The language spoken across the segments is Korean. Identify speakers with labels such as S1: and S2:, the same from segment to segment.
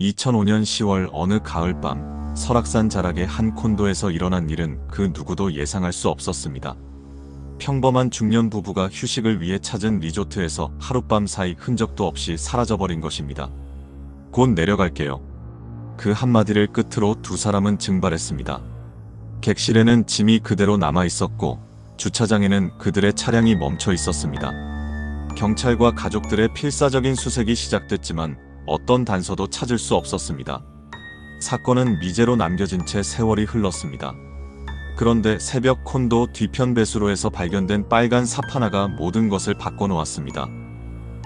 S1: 2005년 10월 어느 가을밤 설악산 자락의 한 콘도에서 일어난 일은 그 누구도 예상할 수 없었습니다. 평범한 중년 부부가 휴식을 위해 찾은 리조트에서 하룻밤 사이 흔적도 없이 사라져버린 것입니다. 곧 내려갈게요. 그 한마디를 끝으로 두 사람은 증발했습니다. 객실에는 짐이 그대로 남아 있었고 주차장에는 그들의 차량이 멈춰 있었습니다. 경찰과 가족들의 필사적인 수색이 시작됐지만 어떤 단서도 찾을 수 없었습니다. 사건은 미제로 남겨진 채 세월이 흘렀습니다. 그런데 새벽 콘도 뒤편 배수로에서 발견된 빨간 삽 하나가 모든 것을 바꿔놓았습니다.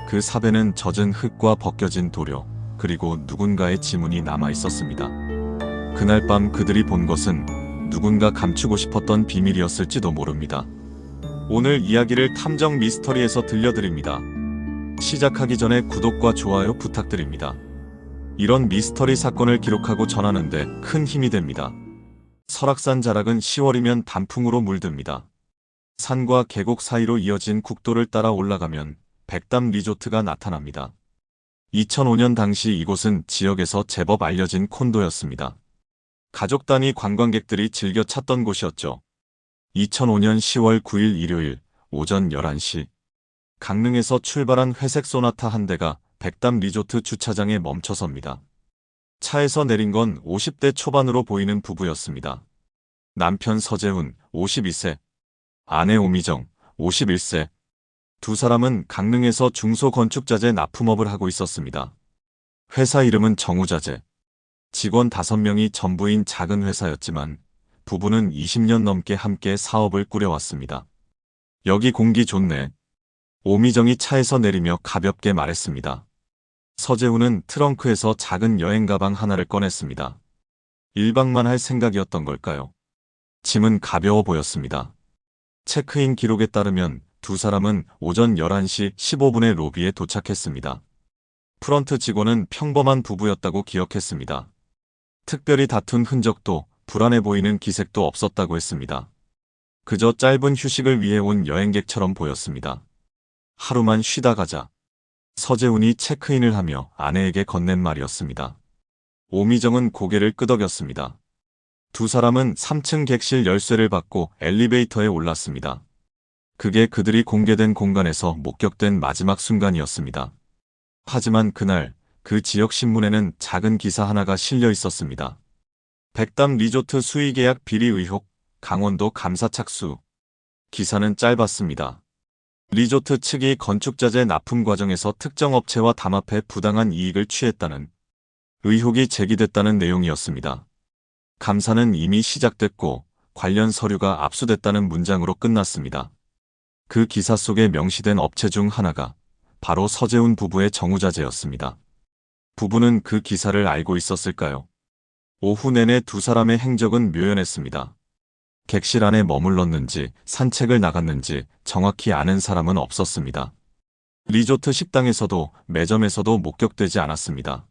S1: 그 삽에는 젖은 흙과 벗겨진 도료, 그리고 누군가의 지문이 남아 있었습니다. 그날 밤 그들이 본 것은 누군가 감추고 싶었던 비밀이었을지도 모릅니다. 오늘 이야기를 탐정 미스터리에서 들려드립니다. 시작하기 전에 구독과 좋아요 부탁드립니다. 이런 미스터리 사건을 기록하고 전하는데 큰 힘이 됩니다. 설악산 자락은 10월이면 단풍으로 물듭니다. 산과 계곡 사이로 이어진 국도를 따라 올라가면 백담 리조트가 나타납니다. 2005년 당시 이곳은 지역에서 제법 알려진 콘도였습니다. 가족 단위 관광객들이 즐겨 찾던 곳이었죠. 2005년 10월 9일 일요일 오전 11시 강릉에서 출발한 회색 소나타 한 대가 백담 리조트 주차장에 멈춰섭니다. 차에서 내린 건 50대 초반으로 보이는 부부였습니다. 남편 서재훈 52세, 아내 오미정 51세. 두 사람은 강릉에서 중소건축자재 납품업을 하고 있었습니다. 회사 이름은 정우자재. 직원 5명이 전부인 작은 회사였지만 부부는 20년 넘게 함께 사업을 꾸려왔습니다. 여기 공기 좋네. 오미정이 차에서 내리며 가볍게 말했습니다. 서재훈은 트렁크에서 작은 여행 가방 하나를 꺼냈습니다. 1박만 할 생각이었던 걸까요? 짐은 가벼워 보였습니다. 체크인 기록에 따르면 두 사람은 오전 11시 15분에 로비에 도착했습니다. 프런트 직원은 평범한 부부였다고 기억했습니다. 특별히 다툰 흔적도 불안해 보이는 기색도 없었다고 했습니다. 그저 짧은 휴식을 위해 온 여행객처럼 보였습니다. 하루만 쉬다 가자. 서재훈이 체크인을 하며 아내에게 건넨 말이었습니다. 오미정은 고개를 끄덕였습니다. 두 사람은 3층 객실 열쇠를 받고 엘리베이터에 올랐습니다. 그게 그들이 공개된 공간에서 목격된 마지막 순간이었습니다. 하지만 그날 그 지역 신문에는 작은 기사 하나가 실려 있었습니다. 백담 리조트 수의계약 비리 의혹, 강원도 감사 착수. 기사는 짧았습니다. 리조트 측이 건축자재 납품 과정에서 특정 업체와 담합해 부당한 이익을 취했다는 의혹이 제기됐다는 내용이었습니다. 감사는 이미 시작됐고 관련 서류가 압수됐다는 문장으로 끝났습니다. 그 기사 속에 명시된 업체 중 하나가 바로 서재훈 부부의 정우자재였습니다. 부부는 그 기사를 알고 있었을까요? 오후 내내 두 사람의 행적은 묘연했습니다. 객실 안에 머물렀는지 산책을 나갔는지 정확히 아는 사람은 없었습니다. 리조트 식당에서도 매점에서도 목격되지 않았습니다.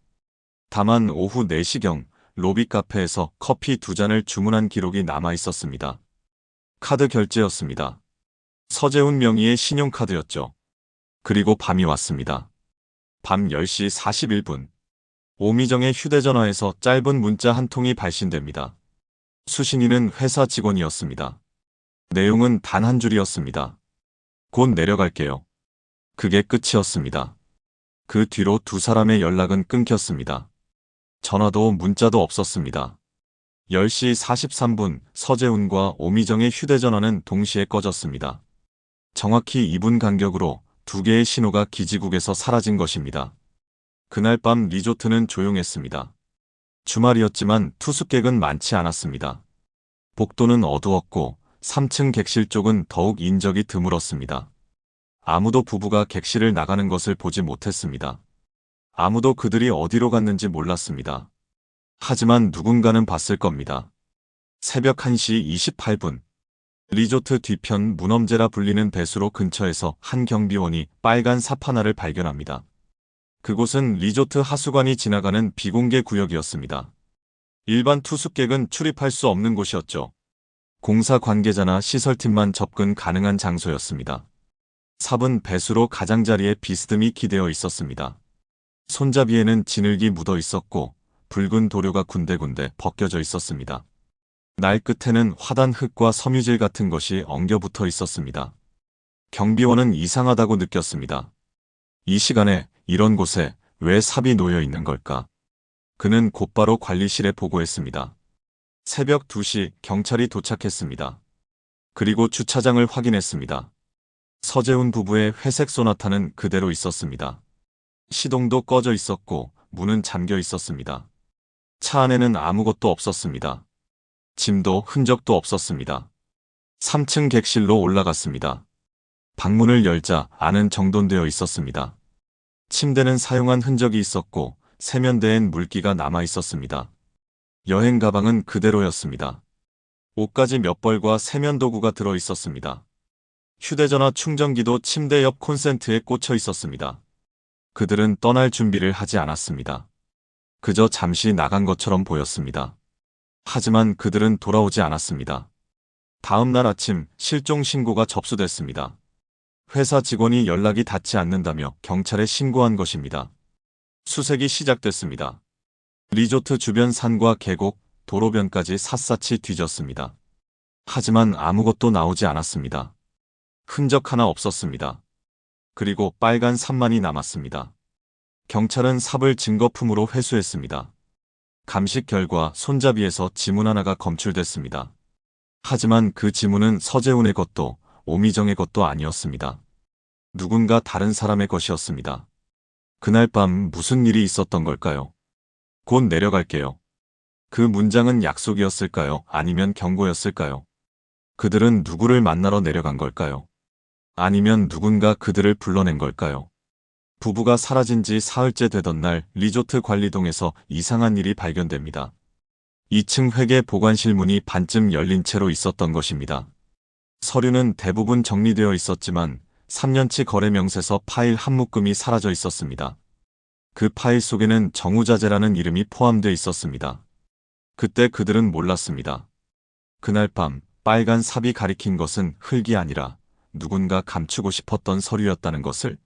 S1: 다만 오후 4시경 로비 카페에서 커피 2잔을 주문한 기록이 남아 있었습니다. 카드 결제였습니다. 서재훈 명의의 신용카드였죠. 그리고 밤이 왔습니다. 밤 10시 41분. 오미정의 휴대전화에서 짧은 문자 한 통이 발신됩니다. 수신인은 회사 직원이었습니다. 내용은 단 한 줄이었습니다. 곧 내려갈게요. 그게 끝이었습니다. 그 뒤로 두 사람의 연락은 끊겼습니다. 전화도 문자도 없었습니다. 10시 43분 서재훈과 오미정의 휴대전화는 동시에 꺼졌습니다. 정확히 2분 간격으로 두 개의 신호가 기지국에서 사라진 것입니다. 그날 밤 리조트는 조용했습니다. 주말이었지만 투숙객은 많지 않았습니다. 복도는 어두웠고 3층 객실 쪽은 더욱 인적이 드물었습니다. 아무도 부부가 객실을 나가는 것을 보지 못했습니다. 아무도 그들이 어디로 갔는지 몰랐습니다. 하지만 누군가는 봤을 겁니다. 새벽 1시 28분 리조트 뒤편 문엄제라 불리는 배수로 근처에서 한 경비원이 빨간 삽 하나를 발견합니다. 그곳은 리조트 하수관이 지나가는 비공개 구역이었습니다. 일반 투숙객은 출입할 수 없는 곳이었죠. 공사 관계자나 시설팀만 접근 가능한 장소였습니다. 삽은 배수로 가장자리에 비스듬히 기대어 있었습니다. 손잡이에는 진흙이 묻어 있었고 붉은 도료가 군데군데 벗겨져 있었습니다. 날 끝에는 화단 흙과 섬유질 같은 것이 엉겨 붙어 있었습니다. 경비원은 이상하다고 느꼈습니다. 이 시간에 이런 곳에 왜 삽이 놓여 있는 걸까? 그는 곧바로 관리실에 보고했습니다. 새벽 2시 경찰이 도착했습니다. 그리고 주차장을 확인했습니다. 서재훈 부부의 회색 소나타는 그대로 있었습니다. 시동도 꺼져 있었고 문은 잠겨 있었습니다. 차 안에는 아무것도 없었습니다. 짐도 흔적도 없었습니다. 3층 객실로 올라갔습니다. 방문을 열자 안은 정돈되어 있었습니다. 침대는 사용한 흔적이 있었고 세면대엔 물기가 남아 있었습니다. 여행 가방은 그대로였습니다. 옷가지 몇 벌과 세면 도구가 들어 있었습니다. 휴대전화 충전기도 침대 옆 콘센트에 꽂혀 있었습니다. 그들은 떠날 준비를 하지 않았습니다. 그저 잠시 나간 것처럼 보였습니다. 하지만 그들은 돌아오지 않았습니다. 다음 날 아침 실종 신고가 접수됐습니다. 회사 직원이 연락이 닿지 않는다며 경찰에 신고한 것입니다. 수색이 시작됐습니다. 리조트 주변 산과 계곡, 도로변까지 샅샅이 뒤졌습니다. 하지만 아무것도 나오지 않았습니다. 흔적 하나 없었습니다. 그리고 빨간 삽만이 남았습니다. 경찰은 삽을 증거품으로 회수했습니다. 감식 결과 손잡이에서 지문 하나가 검출됐습니다. 하지만 그 지문은 서재훈의 것도 오미정의 것도 아니었습니다. 누군가 다른 사람의 것이었습니다. 그날 밤 무슨 일이 있었던 걸까요? 곧 내려갈게요. 그 문장은 약속이었을까요? 아니면 경고였을까요? 그들은 누구를 만나러 내려간 걸까요? 아니면 누군가 그들을 불러낸 걸까요? 부부가 사라진 지 사흘째 되던 날 리조트 관리동에서 이상한 일이 발견됩니다. 2층 회계 보관실 문이 반쯤 열린 채로 있었던 것입니다. 서류는 대부분 정리되어 있었지만 3년치 거래 명세서 파일 한 묶음이 사라져 있었습니다. 그 파일 속에는 정우자재라는 이름이 포함되어 있었습니다. 그때 그들은 몰랐습니다. 그날 밤 빨간 삽이 가리킨 것은 흙이 아니라 누군가 감추고 싶었던 서류였다는 것을.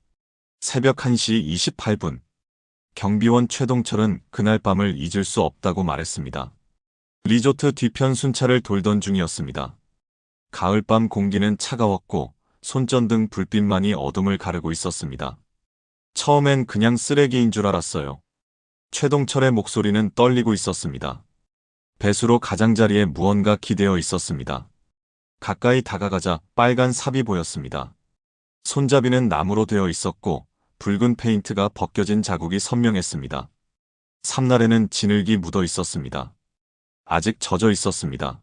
S1: 새벽 1시 28분 경비원 최동철은 그날 밤을 잊을 수 없다고 말했습니다. 리조트 뒤편 순찰을 돌던 중이었습니다. 가을밤 공기는 차가웠고 손전등 불빛만이 어둠을 가르고 있었습니다. 처음엔 그냥 쓰레기인 줄 알았어요. 최동철의 목소리는 떨리고 있었습니다. 배수로 가장자리에 무언가 기대어 있었습니다. 가까이 다가가자 빨간 삽이 보였습니다. 손잡이는 나무로 되어 있었고 붉은 페인트가 벗겨진 자국이 선명했습니다. 삽날에는 진흙이 묻어 있었습니다. 아직 젖어 있었습니다.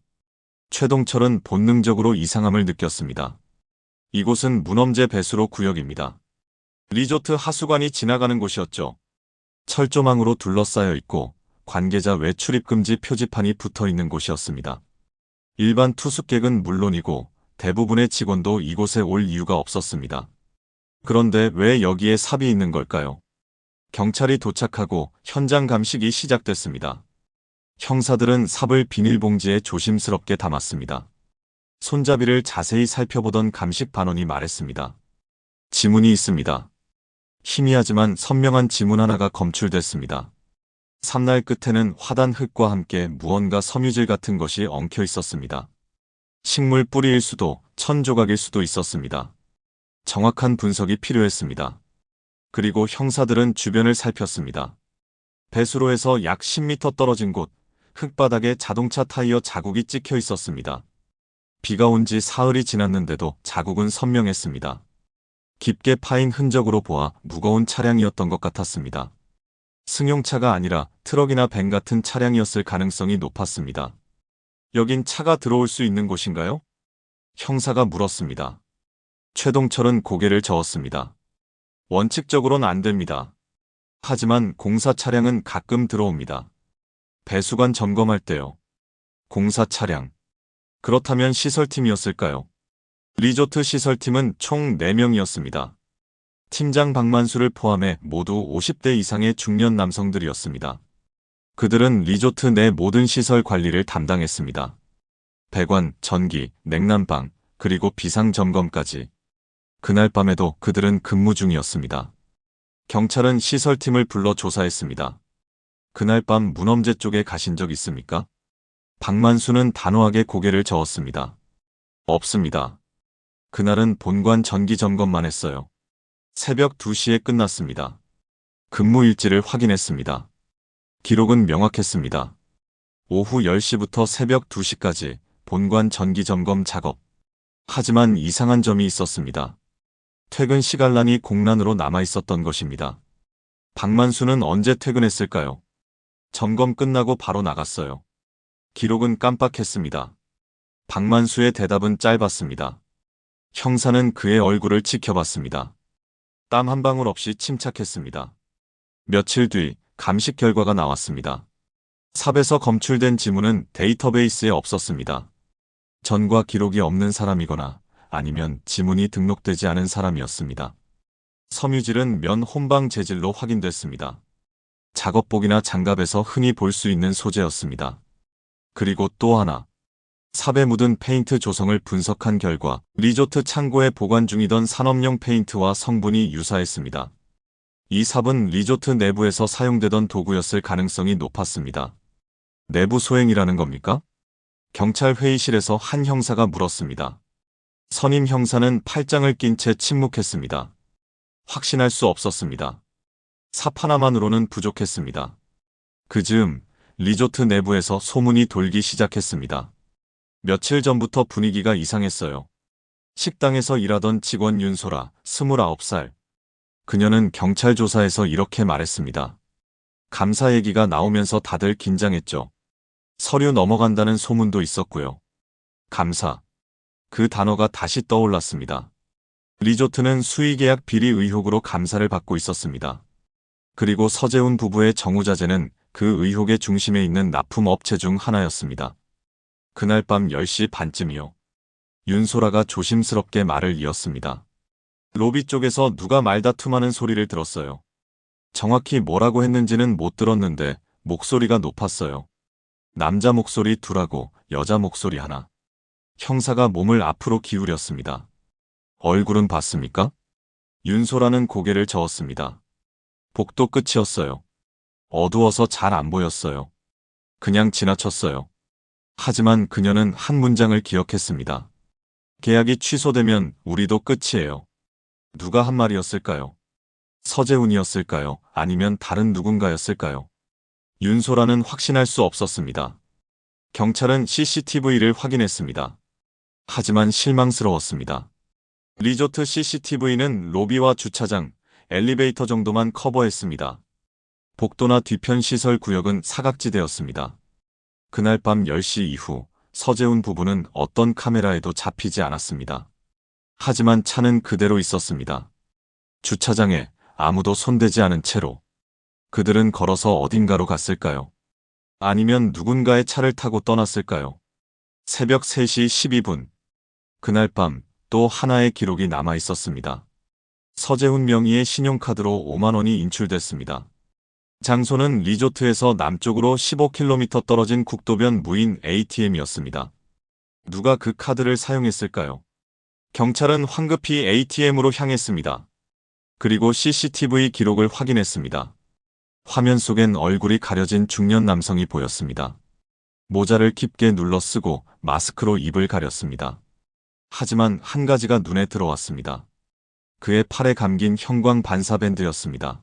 S1: 최동철은 본능적으로 이상함을 느꼈습니다. 이곳은 문엄제 배수로 구역입니다. 리조트 하수관이 지나가는 곳이었죠. 철조망으로 둘러싸여 있고 관계자 외출입 금지 표지판이 붙어 있는 곳이었습니다. 일반 투숙객은 물론이고 대부분의 직원도 이곳에 올 이유가 없었습니다. 그런데 왜 여기에 삽이 있는 걸까요? 경찰이 도착하고 현장 감식이 시작됐습니다. 형사들은 삽을 비닐봉지에 조심스럽게 담았습니다. 손잡이를 자세히 살펴보던 감식 반원이 말했습니다. 지문이 있습니다. 희미하지만 선명한 지문 하나가 검출됐습니다. 삽날 끝에는 화단 흙과 함께 무언가 섬유질 같은 것이 엉켜 있었습니다. 식물 뿌리일 수도 천조각일 수도 있었습니다. 정확한 분석이 필요했습니다. 그리고 형사들은 주변을 살폈습니다. 배수로에서 약 10m 떨어진 곳, 흙바닥에 자동차 타이어 자국이 찍혀 있었습니다. 비가 온 지 사흘이 지났는데도 자국은 선명했습니다. 깊게 파인 흔적으로 보아 무거운 차량이었던 것 같았습니다. 승용차가 아니라 트럭이나 밴 같은 차량이었을 가능성이 높았습니다. 여긴 차가 들어올 수 있는 곳인가요? 형사가 물었습니다. 최동철은 고개를 저었습니다. 원칙적으로는 안 됩니다. 하지만 공사 차량은 가끔 들어옵니다. 배수관 점검할 때요. 공사 차량. 그렇다면 시설팀이었을까요? 리조트 시설팀은 총 4명이었습니다. 팀장 박만수를 포함해 모두 50대 이상의 중년 남성들이었습니다. 그들은 리조트 내 모든 시설 관리를 담당했습니다. 배관, 전기, 냉난방, 그리고 비상 점검까지. 그날 밤에도 그들은 근무 중이었습니다. 경찰은 시설팀을 불러 조사했습니다. 그날 밤 문엄재 쪽에 가신 적 있습니까? 박만수는 단호하게 고개를 저었습니다. 없습니다. 그날은 본관 정기 점검만 했어요. 새벽 2시에 끝났습니다. 근무일지를 확인했습니다. 기록은 명확했습니다. 오후 10시부터 새벽 2시까지 본관 정기 점검 작업. 하지만 이상한 점이 있었습니다. 퇴근 시간란이 공란으로 남아 있었던 것입니다. 박만수는 언제 퇴근했을까요? 점검 끝나고 바로 나갔어요. 기록은 깜빡했습니다. 박만수의 대답은 짧았습니다. 형사는 그의 얼굴을 지켜봤습니다. 땀 한 방울 없이 침착했습니다. 며칠 뒤 감식 결과가 나왔습니다. 삽에서 검출된 지문은 데이터베이스에 없었습니다. 전과 기록이 없는 사람이거나 아니면 지문이 등록되지 않은 사람이었습니다. 섬유질은 면 혼방 재질로 확인됐습니다. 작업복이나 장갑에서 흔히 볼 수 있는 소재였습니다. 그리고 또 하나. 삽에 묻은 페인트 조성을 분석한 결과 리조트 창고에 보관 중이던 산업용 페인트와 성분이 유사했습니다. 이 삽은 리조트 내부에서 사용되던 도구였을 가능성이 높았습니다. 내부 소행이라는 겁니까? 경찰 회의실에서 한 형사가 물었습니다. 선임 형사는 팔짱을 낀 채 침묵했습니다. 확신할 수 없었습니다. 삽 하나만으로는 부족했습니다. 그 즈음 리조트 내부에서 소문이 돌기 시작했습니다. 며칠 전부터 분위기가 이상했어요. 식당에서 일하던 직원 윤소라, 29살. 그녀는 경찰 조사에서 이렇게 말했습니다. 감사 얘기가 나오면서 다들 긴장했죠. 서류 넘어간다는 소문도 있었고요. 감사. 그 단어가 다시 떠올랐습니다. 리조트는 수의계약 비리 의혹으로 감사를 받고 있었습니다. 그리고 서재훈 부부의 정우자재는 그 의혹의 중심에 있는 납품업체 중 하나였습니다. 그날 밤 10시 반쯤이요. 윤소라가 조심스럽게 말을 이었습니다. 로비 쪽에서 누가 말다툼하는 소리를 들었어요. 정확히 뭐라고 했는지는 못 들었는데 목소리가 높았어요. 남자 목소리 둘하고 여자 목소리 하나. 형사가 몸을 앞으로 기울였습니다. 얼굴은 봤습니까? 윤소라는 고개를 저었습니다. 복도 끝이었어요. 어두워서 잘 안 보였어요. 그냥 지나쳤어요. 하지만 그녀는 한 문장을 기억했습니다. 계약이 취소되면 우리도 끝이에요. 누가 한 말이었을까요? 서재훈이었을까요? 아니면 다른 누군가였을까요? 윤소라는 확신할 수 없었습니다. 경찰은 CCTV를 확인했습니다. 하지만 실망스러웠습니다. 리조트 CCTV는 로비와 주차장, 엘리베이터 정도만 커버했습니다. 복도나 뒤편 시설 구역은 사각지대였습니다. 그날 밤 10시 이후 서재훈 부부는 어떤 카메라에도 잡히지 않았습니다. 하지만 차는 그대로 있었습니다. 주차장에 아무도 손대지 않은 채로. 그들은 걸어서 어딘가로 갔을까요? 아니면 누군가의 차를 타고 떠났을까요? 새벽 3시 12분. 그날 밤 또 하나의 기록이 남아 있었습니다. 서재훈 명의의 신용카드로 5만 원이 인출됐습니다. 장소는 리조트에서 남쪽으로 15km 떨어진 국도변 무인 ATM이었습니다. 누가 그 카드를 사용했을까요? 경찰은 황급히 ATM으로 향했습니다. 그리고 CCTV 기록을 확인했습니다. 화면 속엔 얼굴이 가려진 중년 남성이 보였습니다. 모자를 깊게 눌러 쓰고 마스크로 입을 가렸습니다. 하지만 한 가지가 눈에 들어왔습니다. 그의 팔에 감긴 형광 반사밴드였습니다.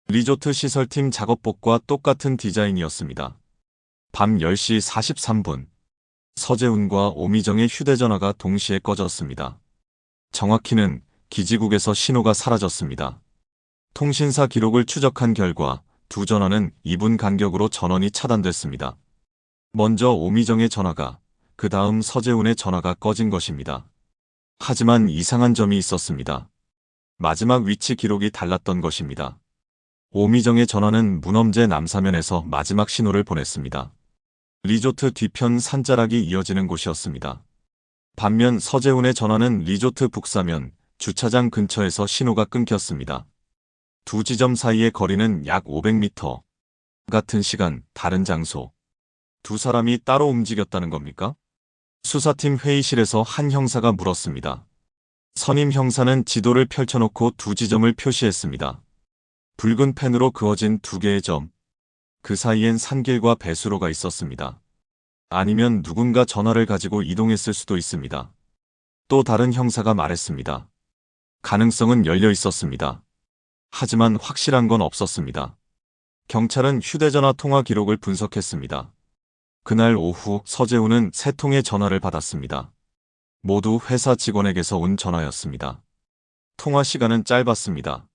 S1: 리조트 시설팀 작업복과 똑같은 디자인이었습니다. 밤 10시 43분. 서재훈과 오미정의 휴대전화가 동시에 꺼졌습니다. 정확히는 기지국에서 신호가 사라졌습니다. 통신사 기록을 추적한 결과 두 전화는 2분 간격으로 전원이 차단됐습니다. 먼저 오미정의 전화가, 그 다음 서재훈의 전화가 꺼진 것입니다. 하지만 이상한 점이 있었습니다. 마지막 위치 기록이 달랐던 것입니다. 오미정의 전화는 문엄재 남사면에서 마지막 신호를 보냈습니다. 리조트 뒤편 산자락이 이어지는 곳이었습니다. 반면 서재훈의 전화는 리조트 북사면 주차장 근처에서 신호가 끊겼습니다. 두 지점 사이의 거리는 약 500m. 같은 시간, 다른 장소. 두 사람이 따로 움직였다는 겁니까? 수사팀 회의실에서 한 형사가 물었습니다. 선임 형사는 지도를 펼쳐놓고 두 지점을 표시했습니다. 붉은 펜으로 그어진 두 개의 점. 그 사이엔 산길과 배수로가 있었습니다. 아니면 누군가 전화를 가지고 이동했을 수도 있습니다. 또 다른 형사가 말했습니다. 가능성은 열려 있었습니다. 하지만 확실한 건 없었습니다. 경찰은 휴대전화 통화 기록을 분석했습니다. 그날 오후 서재훈은 세 통의 전화를 받았습니다. 모두 회사 직원에게서 온 전화였습니다. 통화 시간은 짧았습니다.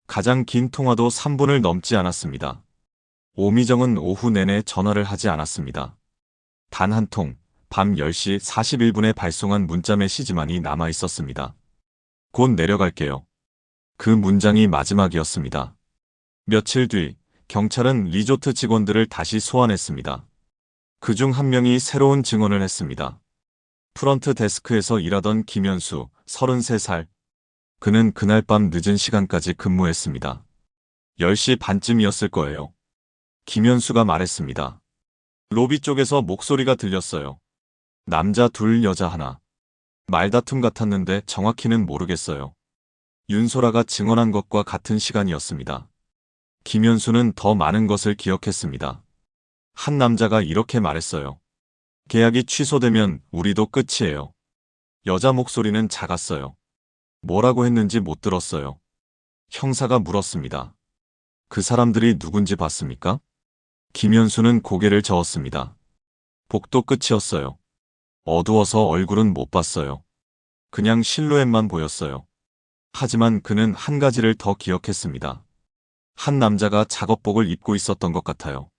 S1: 가장 긴 통화도 3분을 넘지 않았습니다. 오미정은 오후 내내 전화를 하지 않았습니다. 단 한 통, 밤 10시 41분에 발송한 문자 메시지만이 남아 있었습니다. 곧 내려갈게요. 그 문장이 마지막이었습니다. 며칠 뒤, 경찰은 리조트 직원들을 다시 소환했습니다. 그중 한 명이 새로운 증언을 했습니다. 프런트 데스크에서 일하던 김현수, 33살. 그는 그날 밤 늦은 시간까지 근무했습니다. 10시 반쯤이었을 거예요. 김현수가 말했습니다. 로비 쪽에서 목소리가 들렸어요. 남자 둘, 여자 하나. 말다툼 같았는데 정확히는 모르겠어요. 윤소라가 증언한 것과 같은 시간이었습니다. 김현수는 더 많은 것을 기억했습니다. 한 남자가 이렇게 말했어요. 계약이 취소되면 우리도 끝이에요. 여자 목소리는 작았어요. 뭐라고 했는지 못 들었어요. 형사가 물었습니다. 그 사람들이 누군지 봤습니까? 김현수는 고개를 저었습니다. 복도 끝이었어요. 어두워서 얼굴은 못 봤어요. 그냥 실루엣만 보였어요. 하지만 그는 한 가지를 더 기억했습니다. 한 남자가 작업복을 입고 있었던 것 같아요.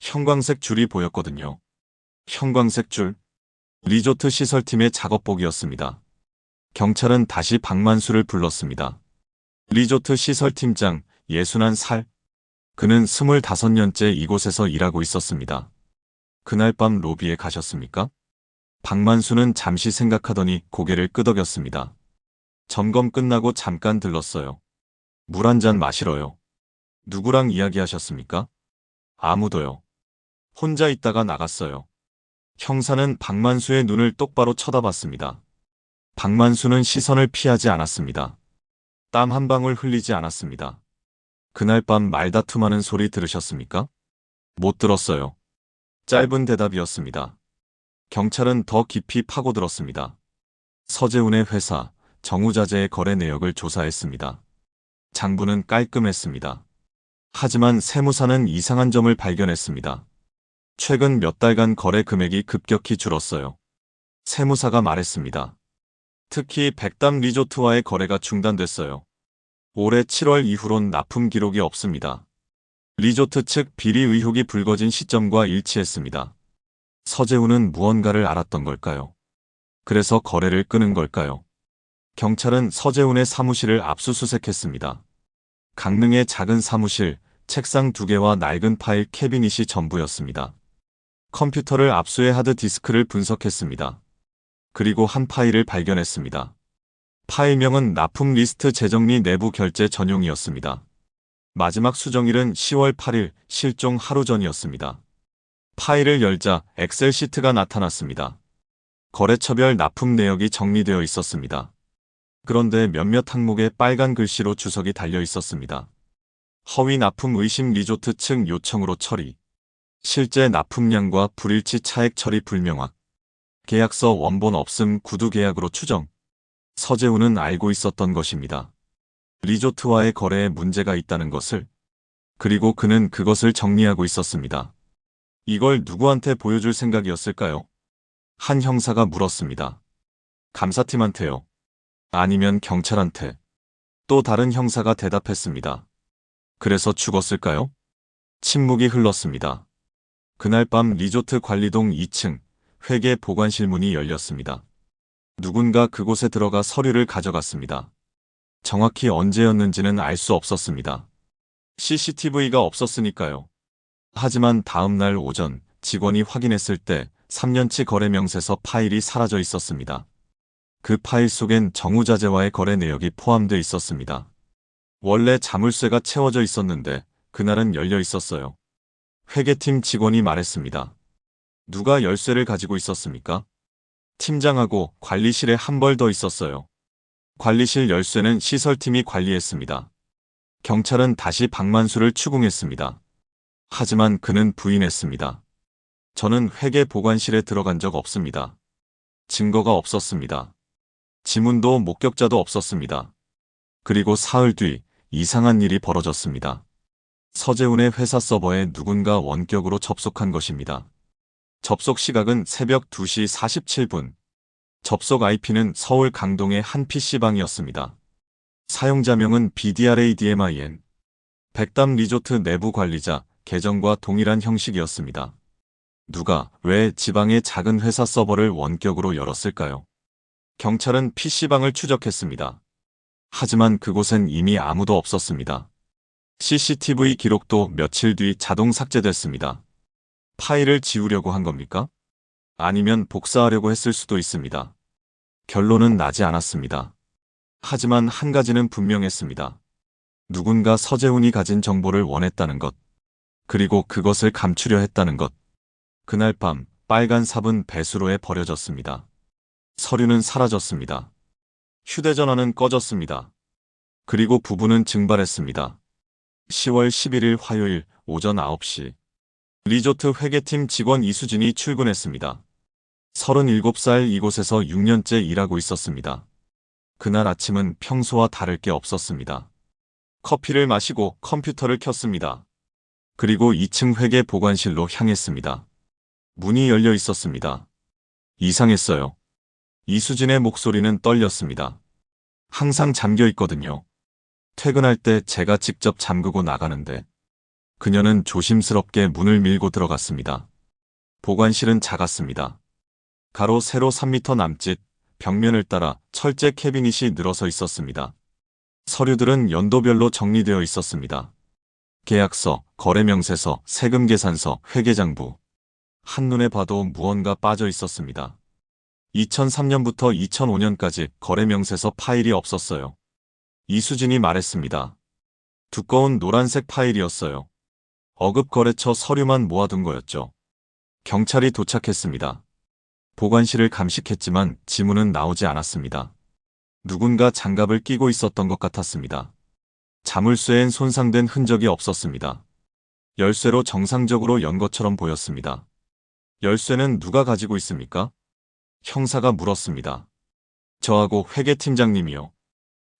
S1: 형광색 줄이 보였거든요. 형광색 줄. 리조트 시설팀의 작업복이었습니다. 경찰은 다시 박만수를 불렀습니다. 리조트 시설팀장, 61살. 그는 25년째 이곳에서 일하고 있었습니다. 그날 밤 로비에 가셨습니까? 박만수는 잠시 생각하더니 고개를 끄덕였습니다. 점검 끝나고 잠깐 들렀어요. 물 한 잔 마시러요. 누구랑 이야기하셨습니까? 아무도요. 혼자 있다가 나갔어요. 형사는 박만수의 눈을 똑바로 쳐다봤습니다. 박만수는 시선을 피하지 않았습니다. 땀 한 방울 흘리지 않았습니다. 그날 밤 말다툼하는 소리 들으셨습니까? 못 들었어요. 짧은 대답이었습니다. 경찰은 더 깊이 파고들었습니다. 서재훈의 회사, 정우자재의 거래 내역을 조사했습니다. 장부는 깔끔했습니다. 하지만 세무사는 이상한 점을 발견했습니다. 최근 몇 달간 거래 금액이 급격히 줄었어요. 세무사가 말했습니다. 특히 백담 리조트와의 거래가 중단됐어요. 올해 7월 이후론 납품 기록이 없습니다. 리조트 측 비리 의혹이 불거진 시점과 일치했습니다. 서재훈은 무언가를 알았던 걸까요? 그래서 거래를 끊은 걸까요? 경찰은 서재훈의 사무실을 압수수색했습니다. 강릉의 작은 사무실, 책상 2개와 낡은 파일 캐비닛이 전부였습니다. 컴퓨터를 압수해 하드디스크를 분석했습니다. 그리고 한 파일을 발견했습니다. 파일명은 납품 리스트 재정리 내부 결제 전용이었습니다. 마지막 수정일은 10월 8일, 실종 하루 전이었습니다. 파일을 열자 엑셀 시트가 나타났습니다. 거래처별 납품 내역이 정리되어 있었습니다. 그런데 몇몇 항목에 빨간 글씨로 주석이 달려 있었습니다. 허위 납품 의심 리조트 측 요청으로 처리. 실제 납품량과 불일치 차액 처리 불명확. 계약서 원본 없음 구두 계약으로 추정. 서재훈은 알고 있었던 것입니다. 리조트와의 거래에 문제가 있다는 것을. 그리고 그는 그것을 정리하고 있었습니다. 이걸 누구한테 보여줄 생각이었을까요? 한 형사가 물었습니다. 감사팀한테요. 아니면 경찰한테. 또 다른 형사가 대답했습니다. 그래서 죽었을까요? 침묵이 흘렀습니다. 그날 밤 리조트 관리동 2층 회계 보관실 문이 열렸습니다. 누군가 그곳에 들어가 서류를 가져갔습니다. 정확히 언제였는지는 알 수 없었습니다. CCTV가 없었으니까요. 하지만 다음 날 오전 직원이 확인했을 때 3년치 거래 명세서 파일이 사라져 있었습니다. 그 파일 속엔 정우자재와의 거래 내역이 포함되어 있었습니다. 원래 자물쇠가 채워져 있었는데 그날은 열려 있었어요. 회계팀 직원이 말했습니다. 누가 열쇠를 가지고 있었습니까? 팀장하고 관리실에 한 벌 더 있었어요. 관리실 열쇠는 시설팀이 관리했습니다. 경찰은 다시 박만수를 추궁했습니다. 하지만 그는 부인했습니다. 저는 회계 보관실에 들어간 적 없습니다. 증거가 없었습니다. 지문도 목격자도 없었습니다. 그리고 사흘 뒤 이상한 일이 벌어졌습니다. 서재훈의 회사 서버에 누군가 원격으로 접속한 것입니다. 접속 시각은 새벽 2시 47분. 접속 IP는 서울 강동의 한 PC방이었습니다. 사용자명은 BDRADMIN. 백담 리조트 내부 관리자, 계정과 동일한 형식이었습니다. 누가, 왜 지방의 작은 회사 서버를 원격으로 열었을까요? 경찰은 PC방을 추적했습니다. 하지만 그곳엔 이미 아무도 없었습니다. CCTV 기록도 며칠 뒤 자동 삭제됐습니다. 파일을 지우려고 한 겁니까? 아니면 복사하려고 했을 수도 있습니다. 결론은 나지 않았습니다. 하지만 한 가지는 분명했습니다. 누군가 서재훈이 가진 정보를 원했다는 것, 그리고 그것을 감추려 했다는 것. 그날 밤 빨간 삽은 배수로에 버려졌습니다. 서류는 사라졌습니다. 휴대전화는 꺼졌습니다. 그리고 부부는 증발했습니다. 10월 11일 화요일 오전 9시. 리조트 회계팀 직원 이수진이 출근했습니다. 37살, 이곳에서 6년째 일하고 있었습니다. 그날 아침은 평소와 다를 게 없었습니다. 커피를 마시고 컴퓨터를 켰습니다. 그리고 2층 회계 보관실로 향했습니다. 문이 열려 있었습니다. 이상했어요. 이수진의 목소리는 떨렸습니다. 항상 잠겨 있거든요. 퇴근할 때 제가 직접 잠그고 나가는데. 그녀는 조심스럽게 문을 밀고 들어갔습니다. 보관실은 작았습니다. 가로 세로 3m 남짓, 벽면을 따라 철제 캐비닛이 늘어서 있었습니다. 서류들은 연도별로 정리되어 있었습니다. 계약서, 거래명세서, 세금계산서, 회계장부. 한눈에 봐도 무언가 빠져 있었습니다. 2003년부터 2005년까지 거래명세서 파일이 없었어요. 이수진이 말했습니다. 두꺼운 노란색 파일이었어요. 어급거래처 서류만 모아둔 거였죠. 경찰이 도착했습니다. 보관실을 감식했지만 지문은 나오지 않았습니다. 누군가 장갑을 끼고 있었던 것 같았습니다. 자물쇠엔 손상된 흔적이 없었습니다. 열쇠로 정상적으로 연 것처럼 보였습니다. 열쇠는 누가 가지고 있습니까? 형사가 물었습니다. 저하고 회계팀장님이요.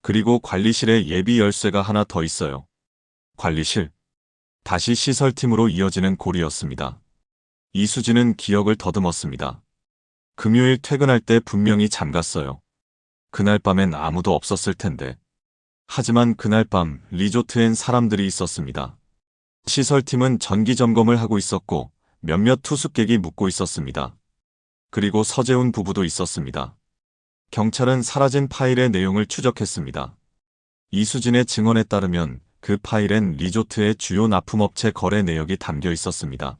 S1: 그리고 관리실에 예비 열쇠가 하나 더 있어요. 관리실. 다시 시설팀으로 이어지는 고리였습니다. 이수진은 기억을 더듬었습니다. 금요일 퇴근할 때 분명히 잠갔어요. 그날 밤엔 아무도 없었을 텐데. 하지만 그날 밤 리조트엔 사람들이 있었습니다. 시설팀은 전기 점검을 하고 있었고 몇몇 투숙객이 묵고 있었습니다. 그리고 서재훈 부부도 있었습니다. 경찰은 사라진 파일의 내용을 추적했습니다. 이수진의 증언에 따르면 그 파일엔 리조트의 주요 납품업체 거래 내역이 담겨 있었습니다.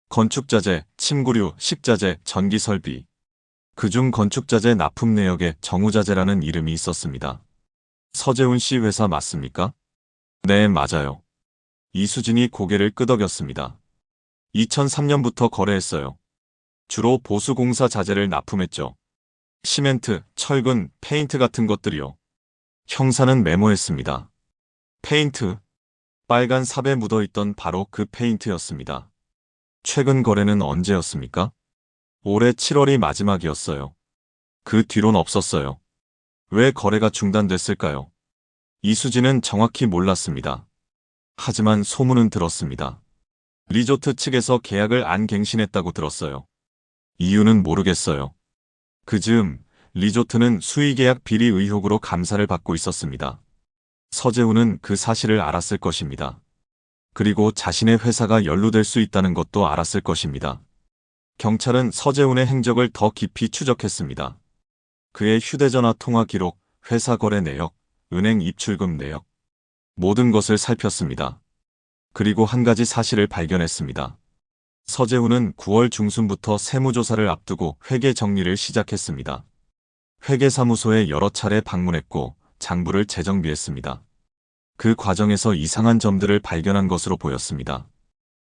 S1: 건축자재, 침구류, 식자재, 전기설비. 그중 건축자재 납품 내역에 정우자재라는 이름이 있었습니다. 서재훈 씨 회사 맞습니까? 네, 맞아요. 이수진이 고개를 끄덕였습니다. 2003년부터 거래했어요. 주로 보수공사 자재를 납품했죠. 시멘트, 철근, 페인트 같은 것들이요. 형사는 메모했습니다. 페인트. 빨간 삽에 묻어있던 바로 그 페인트였습니다. 최근 거래는 언제였습니까? 올해 7월이 마지막이었어요. 그 뒤론 없었어요. 왜 거래가 중단됐을까요? 이수진은 정확히 몰랐습니다. 하지만 소문은 들었습니다. 리조트 측에서 계약을 안 갱신했다고 들었어요. 이유는 모르겠어요. 그 즈음 리조트는 수의계약 비리 의혹으로 감사를 받고 있었습니다. 서재훈은 그 사실을 알았을 것입니다. 그리고 자신의 회사가 연루될 수 있다는 것도 알았을 것입니다. 경찰은 서재훈의 행적을 더 깊이 추적했습니다. 그의 휴대전화 통화 기록, 회사 거래 내역, 은행 입출금 내역, 모든 것을 살폈습니다. 그리고 한 가지 사실을 발견했습니다. 서재훈은 9월 중순부터 세무조사를 앞두고 회계 정리를 시작했습니다. 회계사무소에 여러 차례 방문했고 장부를 재정비했습니다. 그 과정에서 이상한 점들을 발견한 것으로 보였습니다.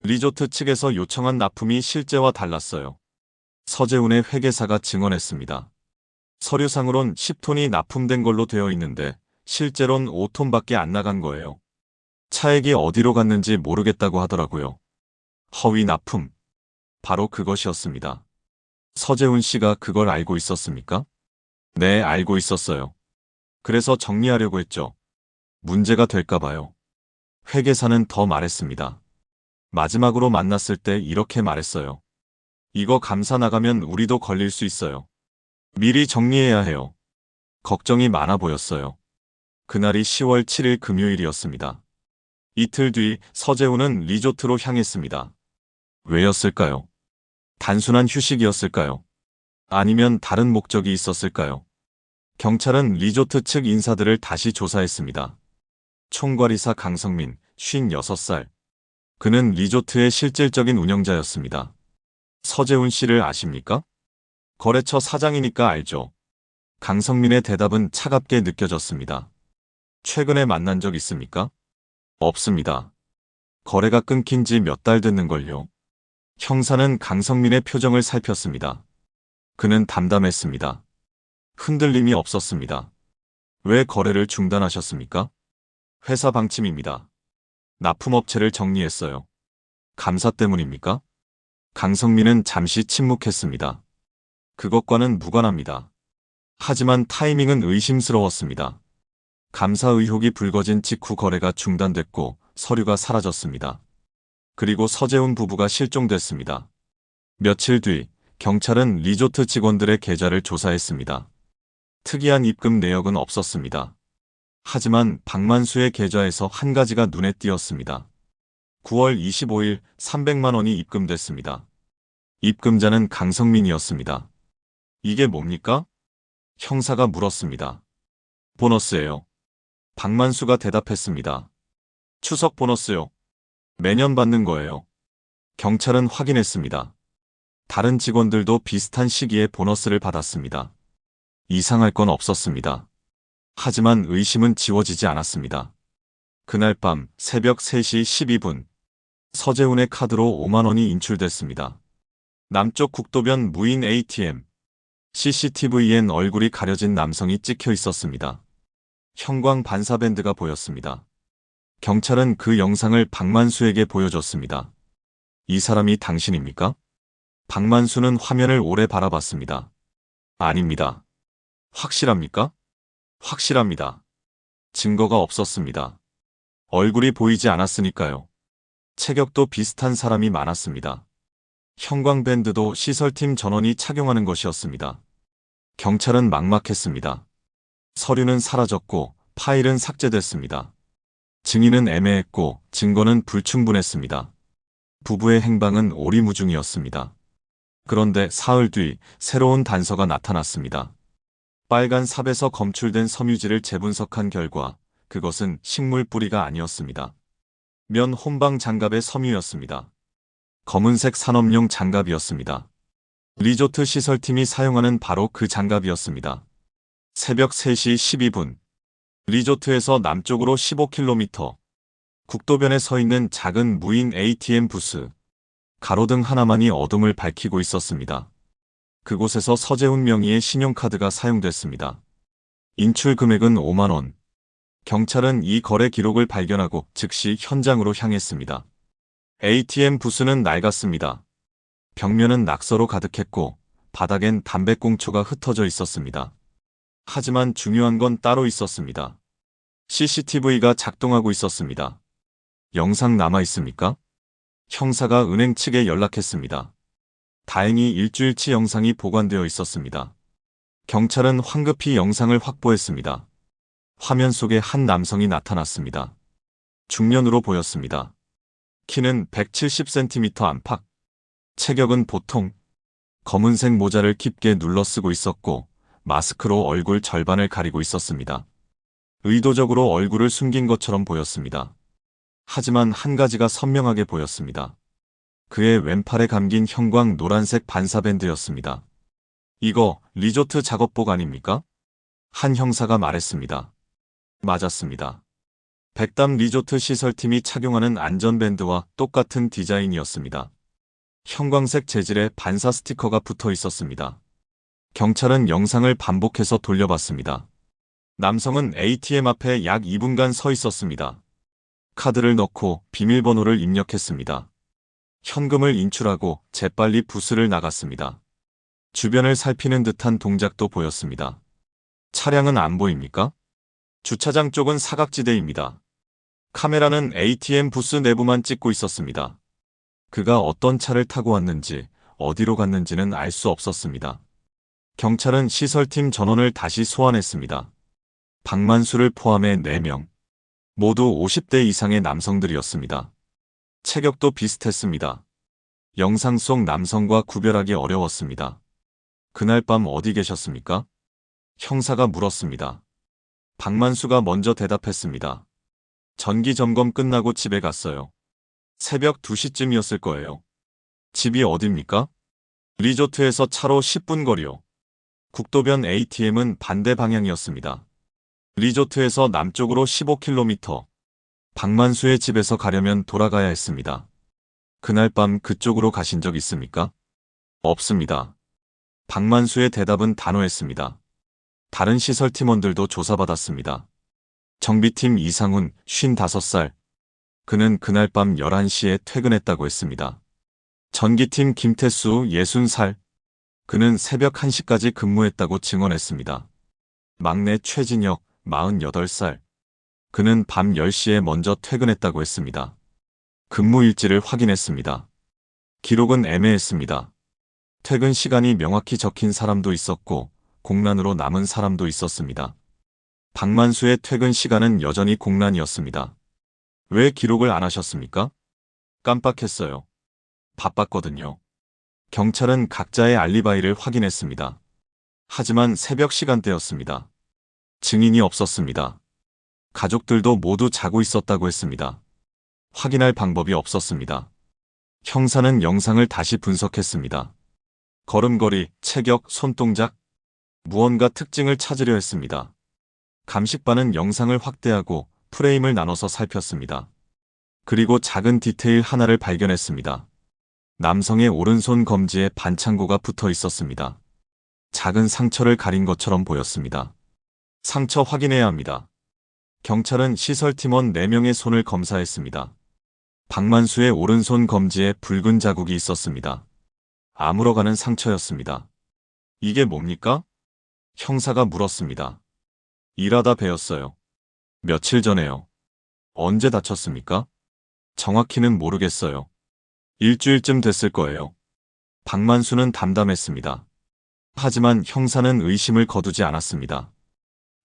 S1: 리조트 측에서 요청한 납품이 실제와 달랐어요. 서재훈의 회계사가 증언했습니다. 서류상으론 10톤이 납품된 걸로 되어 있는데 실제론 5톤밖에 안 나간 거예요. 차액이 어디로 갔는지 모르겠다고 하더라고요. 허위 납품. 바로 그것이었습니다. 서재훈 씨가 그걸 알고 있었습니까? 네, 알고 있었어요. 그래서 정리하려고 했죠. 문제가 될까 봐요. 회계사는 더 말했습니다. 마지막으로 만났을 때 이렇게 말했어요. 이거 감사 나가면 우리도 걸릴 수 있어요. 미리 정리해야 해요. 걱정이 많아 보였어요. 그날이 10월 7일 금요일이었습니다. 이틀 뒤 서재훈은 리조트로 향했습니다. 왜였을까요? 단순한 휴식이었을까요? 아니면 다른 목적이 있었을까요? 경찰은 리조트 측 인사들을 다시 조사했습니다. 총괄이사 강성민, 56살. 그는 리조트의 실질적인 운영자였습니다. 서재훈 씨를 아십니까? 거래처 사장이니까 알죠. 강성민의 대답은 차갑게 느껴졌습니다. 최근에 만난 적 있습니까? 없습니다. 거래가 끊긴 지 몇 달 됐는걸요. 형사는 강성민의 표정을 살폈습니다. 그는 담담했습니다. 흔들림이 없었습니다. 왜 거래를 중단하셨습니까? 회사 방침입니다. 납품업체를 정리했어요. 감사 때문입니까? 강성민은 잠시 침묵했습니다. 그것과는 무관합니다. 하지만 타이밍은 의심스러웠습니다. 감사 의혹이 불거진 직후 거래가 중단됐고 서류가 사라졌습니다. 그리고 서재훈 부부가 실종됐습니다. 며칠 뒤 경찰은 리조트 직원들의 계좌를 조사했습니다. 특이한 입금 내역은 없었습니다. 하지만 박만수의 계좌에서 한 가지가 눈에 띄었습니다. 9월 25일 300만 원이 입금됐습니다. 입금자는 강성민이었습니다. 이게 뭡니까? 형사가 물었습니다. 보너스예요. 박만수가 대답했습니다. 추석 보너스요. 매년 받는 거예요. 경찰은 확인했습니다. 다른 직원들도 비슷한 시기에 보너스를 받았습니다. 이상할 건 없었습니다. 하지만 의심은 지워지지 않았습니다. 그날 밤 새벽 3시 12분 서재훈의 카드로 5만 원이 인출됐습니다. 남쪽 국도변 무인 ATM. CCTV엔 얼굴이 가려진 남성이 찍혀 있었습니다. 형광 반사밴드가 보였습니다. 경찰은 그 영상을 박만수에게 보여줬습니다. 이 사람이 당신입니까? 박만수는 화면을 오래 바라봤습니다. 아닙니다. 확실합니까? 확실합니다. 증거가 없었습니다. 얼굴이 보이지 않았으니까요. 체격도 비슷한 사람이 많았습니다. 형광밴드도 시설팀 전원이 착용하는 것이었습니다. 경찰은 막막했습니다. 서류는 사라졌고 파일은 삭제됐습니다. 증인은 애매했고 증거는 불충분했습니다. 부부의 행방은 오리무중이었습니다. 그런데 사흘 뒤 새로운 단서가 나타났습니다. 빨간 삽에서 검출된 섬유질을 재분석한 결과 그것은 식물 뿌리가 아니었습니다. 면 혼방 장갑의 섬유였습니다. 검은색 산업용 장갑이었습니다. 리조트 시설팀이 사용하는 바로 그 장갑이었습니다. 새벽 3시 12분 리조트에서 남쪽으로 15km 국도변에 서 있는 작은 무인 ATM 부스. 가로등 하나만이 어둠을 밝히고 있었습니다. 그곳에서 서재훈 명의의 신용카드가 사용됐습니다. 인출 금액은 5만 원. 경찰은 이 거래 기록을 발견하고 즉시 현장으로 향했습니다. ATM 부스는 낡았습니다. 벽면은 낙서로 가득했고 바닥엔 담배꽁초가 흩어져 있었습니다. 하지만 중요한 건 따로 있었습니다. CCTV가 작동하고 있었습니다. 영상 남아 있습니까? 형사가 은행 측에 연락했습니다. 다행히 일주일치 영상이 보관되어 있었습니다. 경찰은 황급히 영상을 확보했습니다. 화면 속에 한 남성이 나타났습니다. 중년으로 보였습니다. 키는 170cm 안팎. 체격은 보통. 검은색 모자를 깊게 눌러쓰고 있었고 마스크로 얼굴 절반을 가리고 있었습니다. 의도적으로 얼굴을 숨긴 것처럼 보였습니다. 하지만 한 가지가 선명하게 보였습니다. 그의 왼팔에 감긴 형광 노란색 반사밴드였습니다. 이거 리조트 작업복 아닙니까? 한 형사가 말했습니다. 맞았습니다. 백담 리조트 시설팀이 착용하는 안전밴드와 똑같은 디자인이었습니다. 형광색 재질의 반사 스티커가 붙어 있었습니다. 경찰은 영상을 반복해서 돌려봤습니다. 남성은 ATM 앞에 약 2분간 서 있었습니다. 카드를 넣고 비밀번호를 입력했습니다. 현금을 인출하고 재빨리 부스를 나갔습니다. 주변을 살피는 듯한 동작도 보였습니다. 차량은 안 보입니까? 주차장 쪽은 사각지대입니다. 카메라는 ATM 부스 내부만 찍고 있었습니다. 그가 어떤 차를 타고 왔는지, 어디로 갔는지는 알 수 없었습니다. 경찰은 시설팀 전원을 다시 소환했습니다. 박만수를 포함해 4명. 모두 50대 이상의 남성들이었습니다. 체격도 비슷했습니다. 영상 속 남성과 구별하기 어려웠습니다. 그날 밤 어디 계셨습니까? 형사가 물었습니다. 박만수가 먼저 대답했습니다. 전기 점검 끝나고 집에 갔어요. 새벽 2시쯤이었을 거예요. 집이 어딥니까? 리조트에서 차로 10분 거리요. 국도변 ATM은 반대 방향이었습니다. 리조트에서 남쪽으로 15km. 박만수의 집에서 가려면 돌아가야 했습니다. 그날 밤 그쪽으로 가신 적 있습니까? 없습니다. 박만수의 대답은 단호했습니다. 다른 시설 팀원들도 조사받았습니다. 정비팀 이상훈, 55살. 그는 그날 밤 11시에 퇴근했다고 했습니다. 전기팀 김태수, 60살. 그는 새벽 1시까지 근무했다고 증언했습니다. 막내 최진혁, 48살. 그는 밤 10시에 먼저 퇴근했다고 했습니다. 근무 일지를 확인했습니다. 기록은 애매했습니다. 퇴근 시간이 명확히 적힌 사람도 있었고 공란으로 남은 사람도 있었습니다. 박만수의 퇴근 시간은 여전히 공란이었습니다. 왜 기록을 안 하셨습니까? 깜빡했어요. 바빴거든요. 경찰은 각자의 알리바이를 확인했습니다. 하지만 새벽 시간대였습니다. 증인이 없었습니다. 가족들도 모두 자고 있었다고 했습니다. 확인할 방법이 없었습니다. 형사는 영상을 다시 분석했습니다. 걸음걸이, 체격, 손동작, 무언가 특징을 찾으려 했습니다. 감식반은 영상을 확대하고 프레임을 나눠서 살폈습니다. 그리고 작은 디테일 하나를 발견했습니다. 남성의 오른손 검지에 반창고가 붙어 있었습니다. 작은 상처를 가린 것처럼 보였습니다. 상처 확인해야 합니다. 경찰은 시설팀원 4명의 손을 검사했습니다. 박만수의 오른손 검지에 붉은 자국이 있었습니다. 아물어가는 상처였습니다. 이게 뭡니까? 형사가 물었습니다. 일하다 배웠어요. 며칠 전에요. 언제 다쳤습니까? 정확히는 모르겠어요. 일주일쯤 됐을 거예요. 박만수는 담담했습니다. 하지만 형사는 의심을 거두지 않았습니다.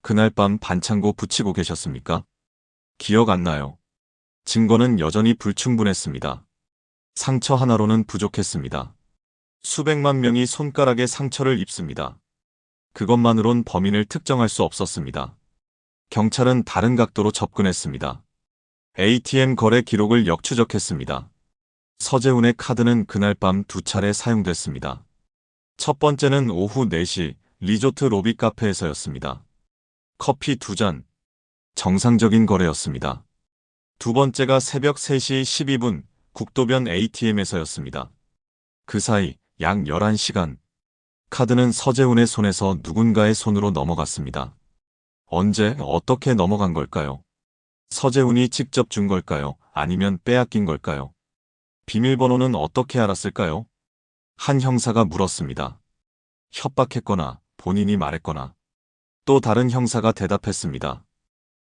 S1: 그날 밤 반창고 붙이고 계셨습니까? 기억 안 나요. 증거는 여전히 불충분했습니다. 상처 하나로는 부족했습니다. 수백만 명이 손가락에 상처를 입습니다. 그것만으론 범인을 특정할 수 없었습니다. 경찰은 다른 각도로 접근했습니다. ATM 거래 기록을 역추적했습니다. 서재훈의 카드는 그날 밤 2차례 사용됐습니다. 첫 번째는 오후 4시 리조트 로비 카페에서였습니다. 커피 2잔. 정상적인 거래였습니다. 두 번째가 새벽 3시 12분 국도변 ATM에서였습니다. 그 사이 약 11시간. 카드는 서재훈의 손에서 누군가의 손으로 넘어갔습니다. 언제, 어떻게 넘어간 걸까요? 서재훈이 직접 준 걸까요? 아니면 빼앗긴 걸까요? 비밀번호는 어떻게 알았을까요? 한 형사가 물었습니다. 협박했거나 본인이 말했거나. 또 다른 형사가 대답했습니다.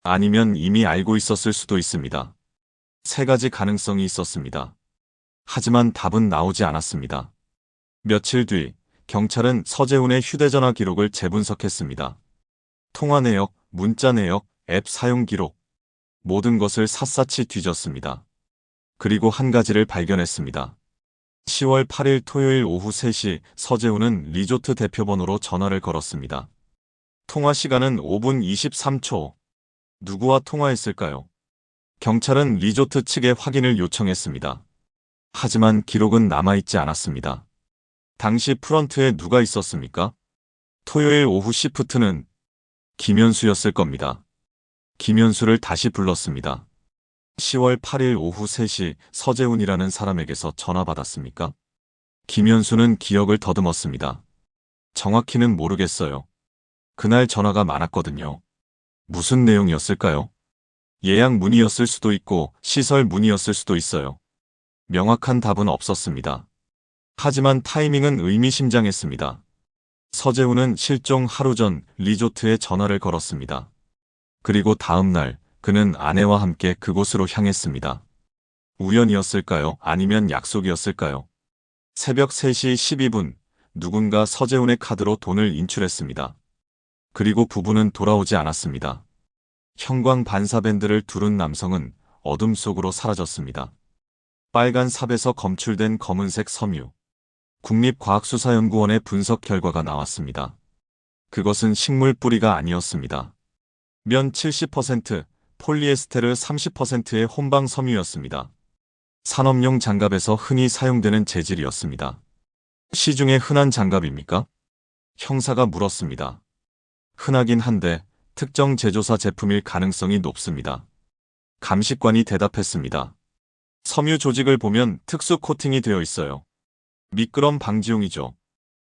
S1: 아니면 이미 알고 있었을 수도 있습니다. 3가지 가능성이 있었습니다. 하지만 답은 나오지 않았습니다. 며칠 뒤 경찰은 서재훈의 휴대전화 기록을 재분석했습니다. 통화 내역, 문자 내역, 앱 사용 기록. 모든 것을 샅샅이 뒤졌습니다. 그리고 한 가지를 발견했습니다. 10월 8일 토요일 오후 3시 서재훈은 리조트 대표번호로 전화를 걸었습니다. 통화 시간은 5분 23초. 누구와 통화했을까요? 경찰은 리조트 측에 확인을 요청했습니다. 하지만 기록은 남아있지 않았습니다. 당시 프런트에 누가 있었습니까? 토요일 오후 시프트는 김현수였을 겁니다. 김현수를 다시 불렀습니다. 10월 8일 오후 3시 서재훈이라는 사람에게서 전화 받았습니까? 김현수는 기억을 더듬었습니다. 정확히는 모르겠어요. 그날 전화가 많았거든요. 무슨 내용이었을까요? 예약 문의였을 수도 있고 시설 문의였을 수도 있어요. 명확한 답은 없었습니다. 하지만 타이밍은 의미심장했습니다. 서재훈은 실종 하루 전 리조트에 전화를 걸었습니다. 그리고 다음 날 그는 아내와 함께 그곳으로 향했습니다. 우연이었을까요? 아니면 약속이었을까요? 새벽 3시 12분 누군가 서재훈의 카드로 돈을 인출했습니다. 그리고 부부는 돌아오지 않았습니다. 형광 반사밴드를 두른 남성은 어둠 속으로 사라졌습니다. 빨간 삽에서 검출된 검은색 섬유. 국립과학수사연구원의 분석 결과가 나왔습니다. 그것은 식물 뿌리가 아니었습니다. 면 70%, 폴리에스테르 30%의 혼방 섬유였습니다. 산업용 장갑에서 흔히 사용되는 재질이었습니다. 시중에 흔한 장갑입니까? 형사가 물었습니다. 흔하긴 한데 특정 제조사 제품일 가능성이 높습니다. 감식관이 대답했습니다. 섬유 조직을 보면 특수 코팅이 되어 있어요. 미끄럼 방지용이죠.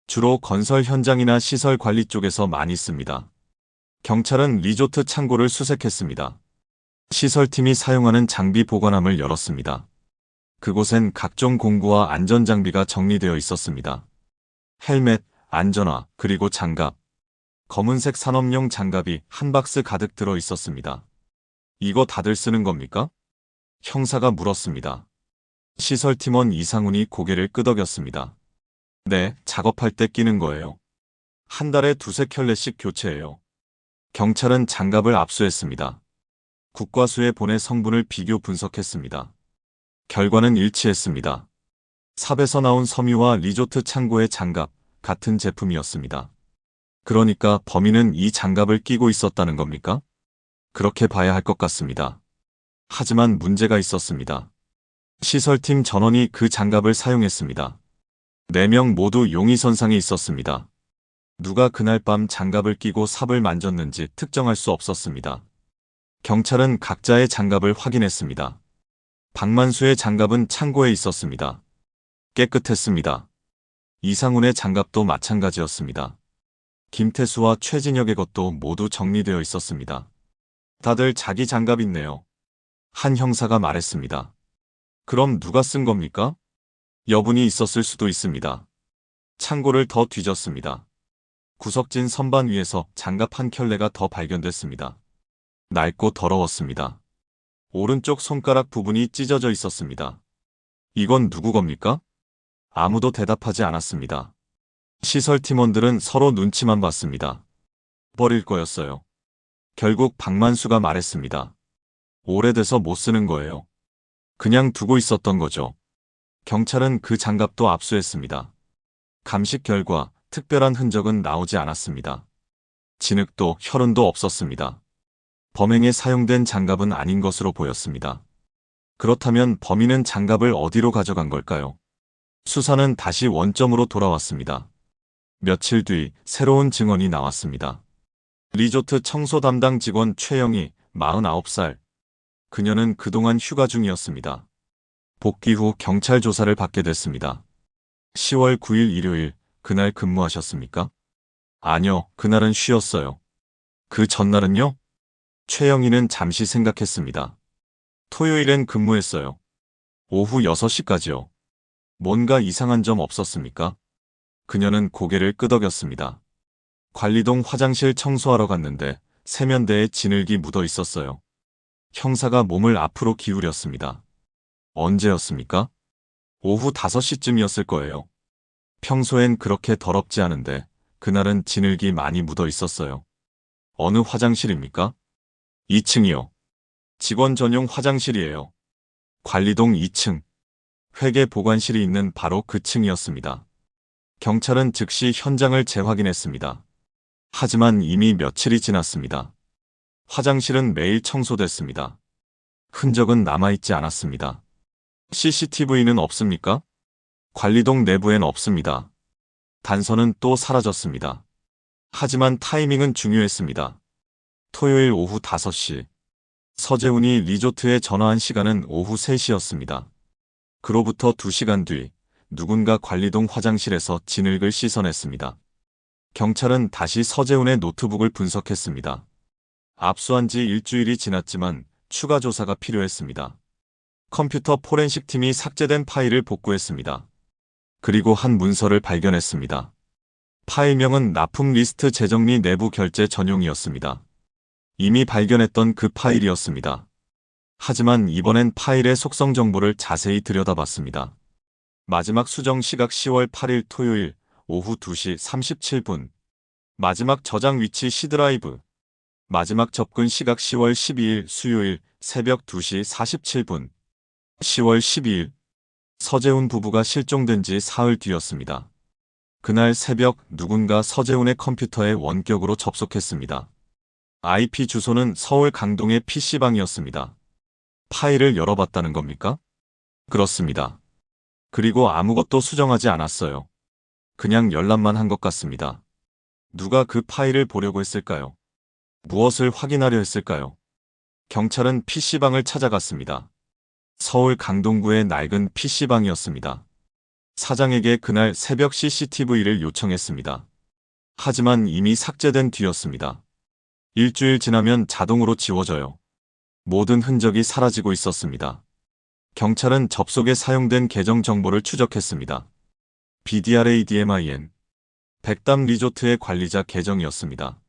S1: 주로 건설 현장이나 시설 관리 쪽에서 많이 씁니다. 경찰은 리조트 창고를 수색했습니다. 시설팀이 사용하는 장비 보관함을 열었습니다. 그곳엔 각종 공구와 안전장비가 정리되어 있었습니다. 헬멧, 안전화, 그리고 장갑. 검은색 산업용 장갑이 한 박스 가득 들어 있었습니다. 이거 다들 쓰는 겁니까? 형사가 물었습니다. 시설팀원 이상훈이 고개를 끄덕였습니다. 네, 작업할 때 끼는 거예요. 한 달에 2~3켤레씩 교체해요. 경찰은 장갑을 압수했습니다. 국과수에 보내 성분을 비교 분석했습니다. 결과는 일치했습니다. 삽에서 나온 섬유와 리조트 창고의 장갑, 같은 제품이었습니다. 그러니까 범인은 이 장갑을 끼고 있었다는 겁니까? 그렇게 봐야 할 것 같습니다. 하지만 문제가 있었습니다. 시설팀 전원이 그 장갑을 사용했습니다. 4명 모두 용의선상에 있었습니다. 누가 그날 밤 장갑을 끼고 삽을 만졌는지 특정할 수 없었습니다. 경찰은 각자의 장갑을 확인했습니다. 박만수의 장갑은 창고에 있었습니다. 깨끗했습니다. 이상훈의 장갑도 마찬가지였습니다. 김태수와 최진혁의 것도 모두 정리되어 있었습니다. 다들 자기 장갑 있네요. 한 형사가 말했습니다. 그럼 누가 쓴 겁니까? 여분이 있었을 수도 있습니다. 창고를 더 뒤졌습니다. 구석진 선반 위에서 장갑 한 켤레가 더 발견됐습니다. 낡고 더러웠습니다. 오른쪽 손가락 부분이 찢어져 있었습니다. 이건 누구 겁니까? 아무도 대답하지 않았습니다. 시설 팀원들은 서로 눈치만 봤습니다. 버릴 거였어요. 결국 박만수가 말했습니다. 오래돼서 못 쓰는 거예요. 그냥 두고 있었던 거죠. 경찰은 그 장갑도 압수했습니다. 감식 결과 특별한 흔적은 나오지 않았습니다. 진흙도 혈흔도 없었습니다. 범행에 사용된 장갑은 아닌 것으로 보였습니다. 그렇다면 범인은 장갑을 어디로 가져간 걸까요? 수사는 다시 원점으로 돌아왔습니다. 며칠 뒤 새로운 증언이 나왔습니다. 리조트 청소 담당 직원 최영희, 49살. 그녀는 그동안 휴가 중이었습니다. 복귀 후 경찰 조사를 받게 됐습니다. 10월 9일 일요일, 그날 근무하셨습니까? 아니요, 그날은 쉬었어요. 그 전날은요? 최영희는 잠시 생각했습니다. 토요일엔 근무했어요. 오후 6시까지요. 뭔가 이상한 점 없었습니까? 그녀는 고개를 끄덕였습니다. 관리동 화장실 청소하러 갔는데 세면대에 진흙이 묻어 있었어요. 형사가 몸을 앞으로 기울였습니다. 언제였습니까? 오후 5시쯤이었을 거예요. 평소엔 그렇게 더럽지 않은데 그날은 진흙이 많이 묻어 있었어요. 어느 화장실입니까? 2층이요. 직원 전용 화장실이에요. 관리동 2층. 회계 보관실이 있는 바로 그 층이었습니다. 경찰은 즉시 현장을 재확인했습니다. 하지만 이미 며칠이 지났습니다. 화장실은 매일 청소됐습니다. 흔적은 남아있지 않았습니다. CCTV는 없습니까? 관리동 내부엔 없습니다. 단서는 또 사라졌습니다. 하지만 타이밍은 중요했습니다. 토요일 오후 5시. 서재훈이 리조트에 전화한 시간은 오후 3시였습니다. 그로부터 2시간 뒤 누군가 관리동 화장실에서 진흙을 씻어냈습니다. 경찰은 다시 서재훈의 노트북을 분석했습니다. 압수한 지 일주일이 지났지만 추가 조사가 필요했습니다. 컴퓨터 포렌식 팀이 삭제된 파일을 복구했습니다. 그리고 한 문서를 발견했습니다. 파일명은 납품 리스트 재정리 내부 결제 전용이었습니다. 이미 발견했던 그 파일이었습니다. 하지만 이번엔 파일의 속성 정보를 자세히 들여다봤습니다. 마지막 수정 시각 10월 8일 토요일 오후 2시 37분. 마지막 저장 위치 C드라이브. 마지막 접근 시각 10월 12일 수요일 새벽 2시 47분. 10월 12일 서재훈 부부가 실종된 지 사흘 뒤였습니다. 그날 새벽 누군가 서재훈의 컴퓨터에 원격으로 접속했습니다. IP 주소는 서울 강동의 PC방이었습니다. 파일을 열어봤다는 겁니까? 그렇습니다. 그리고 아무것도 수정하지 않았어요. 그냥 열람만 한 것 같습니다. 누가 그 파일을 보려고 했을까요? 무엇을 확인하려 했을까요? 경찰은 PC방을 찾아갔습니다. 서울 강동구의 낡은 PC방이었습니다. 사장에게 그날 새벽 CCTV를 요청했습니다. 하지만 이미 삭제된 뒤였습니다. 일주일 지나면 자동으로 지워져요. 모든 흔적이 사라지고 있었습니다. 경찰은 접속에 사용된 계정 정보를 추적했습니다. BDRADMIN 백담 리조트의 관리자 계정이었습니다.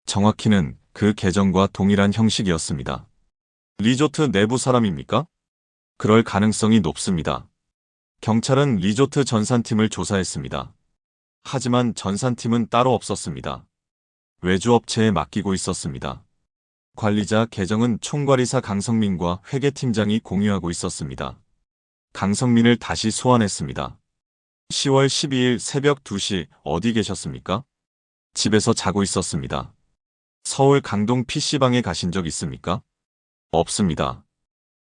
S1: 정확히는 그 계정과 동일한 형식이었습니다. 리조트 내부 사람입니까? 그럴 가능성이 높습니다. 경찰은 리조트 전산팀을 조사했습니다. 하지만 전산팀은 따로 없었습니다. 외주업체에 맡기고 있었습니다. 관리자 계정은 총괄이사 강성민과 회계팀장이 공유하고 있었습니다. 강성민을 다시 소환했습니다. 10월 12일 새벽 2시 어디 계셨습니까? 집에서 자고 있었습니다. 서울 강동 PC방에 가신 적 있습니까? 없습니다.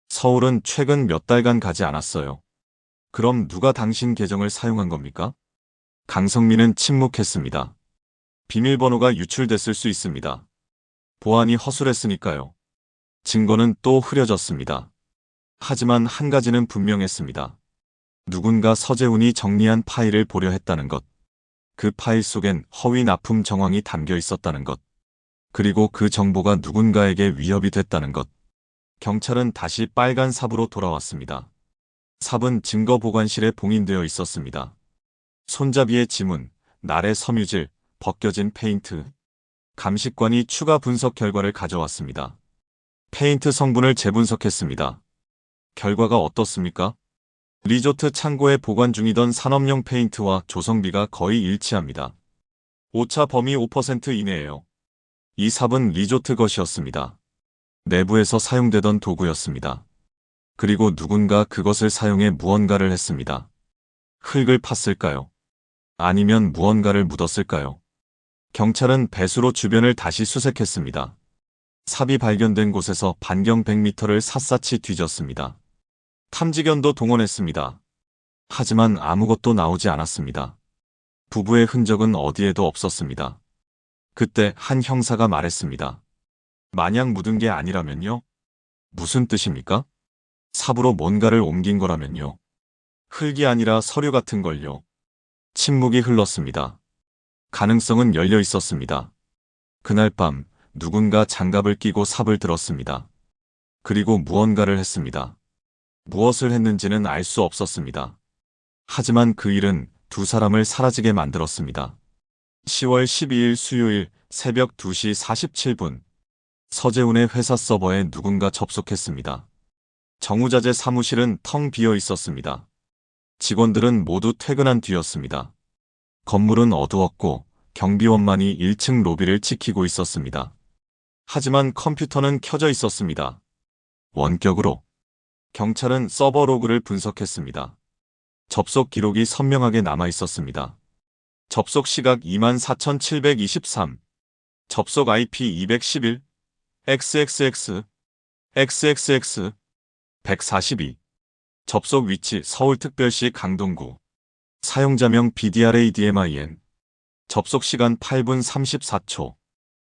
S1: 서울은 최근 몇 달간 가지 않았어요. 그럼 누가 당신 계정을 사용한 겁니까? 강성민은 침묵했습니다. 비밀번호가 유출됐을 수 있습니다. 보안이 허술했으니까요. 증거는 또 흐려졌습니다. 하지만 한 가지는 분명했습니다. 누군가 서재훈이 정리한 파일을 보려 했다는 것. 그 파일 속엔 허위 납품 정황이 담겨 있었다는 것. 그리고 그 정보가 누군가에게 위협이 됐다는 것. 경찰은 다시 빨간 삽으로 돌아왔습니다. 삽은 증거 보관실에 봉인되어 있었습니다. 손잡이의 지문, 날의 섬유질, 벗겨진 페인트. 감식관이 추가 분석 결과를 가져왔습니다. 페인트 성분을 재분석했습니다. 결과가 어떻습니까? 리조트 창고에 보관 중이던 산업용 페인트와 조성비가 거의 일치합니다. 오차 범위 5% 이내예요. 이 삽은 리조트 것이었습니다. 내부에서 사용되던 도구였습니다. 그리고 누군가 그것을 사용해 무언가를 했습니다. 흙을 팠을까요? 아니면 무언가를 묻었을까요? 경찰은 배수로 주변을 다시 수색했습니다. 삽이 발견된 곳에서 반경 100m를 샅샅이 뒤졌습니다. 탐지견도 동원했습니다. 하지만 아무것도 나오지 않았습니다. 부부의 흔적은 어디에도 없었습니다. 그때 한 형사가 말했습니다. 마냥 묻은 게 아니라면요? 무슨 뜻입니까? 삽으로 뭔가를 옮긴 거라면요? 흙이 아니라 서류 같은 걸요. 침묵이 흘렀습니다. 가능성은 열려 있었습니다. 그날 밤 누군가 장갑을 끼고 삽을 들었습니다. 그리고 무언가를 했습니다. 무엇을 했는지는 알 수 없었습니다. 하지만 그 일은 두 사람을 사라지게 만들었습니다. 10월 12일 수요일 새벽 2시 47분 서재훈의 회사 서버에 누군가 접속했습니다. 정우자재 사무실은 텅 비어 있었습니다. 직원들은 모두 퇴근한 뒤였습니다. 건물은 어두웠고 경비원만이 1층 로비를 지키고 있었습니다. 하지만 컴퓨터는 켜져 있었습니다. 원격으로. 경찰은 서버 로그를 분석했습니다. 접속 기록이 선명하게 남아 있었습니다. 접속 시각 24,723. 접속 IP 211. XXX. XXX. 142. 접속 위치 서울특별시 강동구. 사용자명 BDRADMIN. 접속 시간 8분 34초.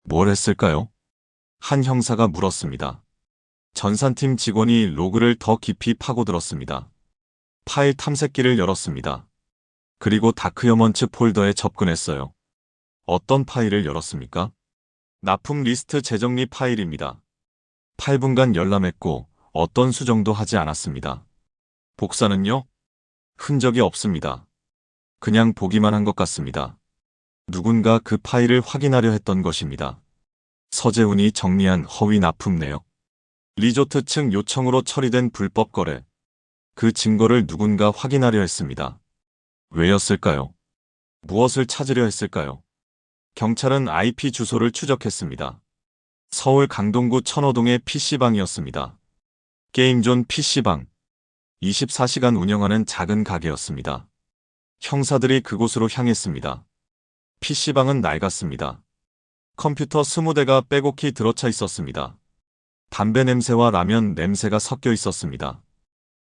S1: 뭘 했을까요? 한 형사가 물었습니다. 전산팀 직원이 로그를 더 깊이 파고들었습니다. 파일 탐색기를 열었습니다. 그리고 다크여먼츠 폴더에 접근했어요. 어떤 파일을 열었습니까? 납품 리스트 재정리 파일입니다. 8분간 열람했고 어떤 수정도 하지 않았습니다. 복사는요? 흔적이 없습니다. 그냥 보기만 한 것 같습니다. 누군가 그 파일을 확인하려 했던 것입니다. 서재훈이 정리한 허위 납품 내역. 리조트 측 요청으로 처리된 불법 거래. 그 증거를 누군가 확인하려 했습니다. 왜였을까요? 무엇을 찾으려 했을까요? 경찰은 IP 주소를 추적했습니다. 서울 강동구 천호동의 PC방이었습니다. 게임존 PC방. 24시간 운영하는 작은 가게였습니다. 형사들이 그곳으로 향했습니다. PC방은 낡았습니다. 컴퓨터 20대가 빼곡히 들어차 있었습니다. 담배 냄새와 라면 냄새가 섞여 있었습니다.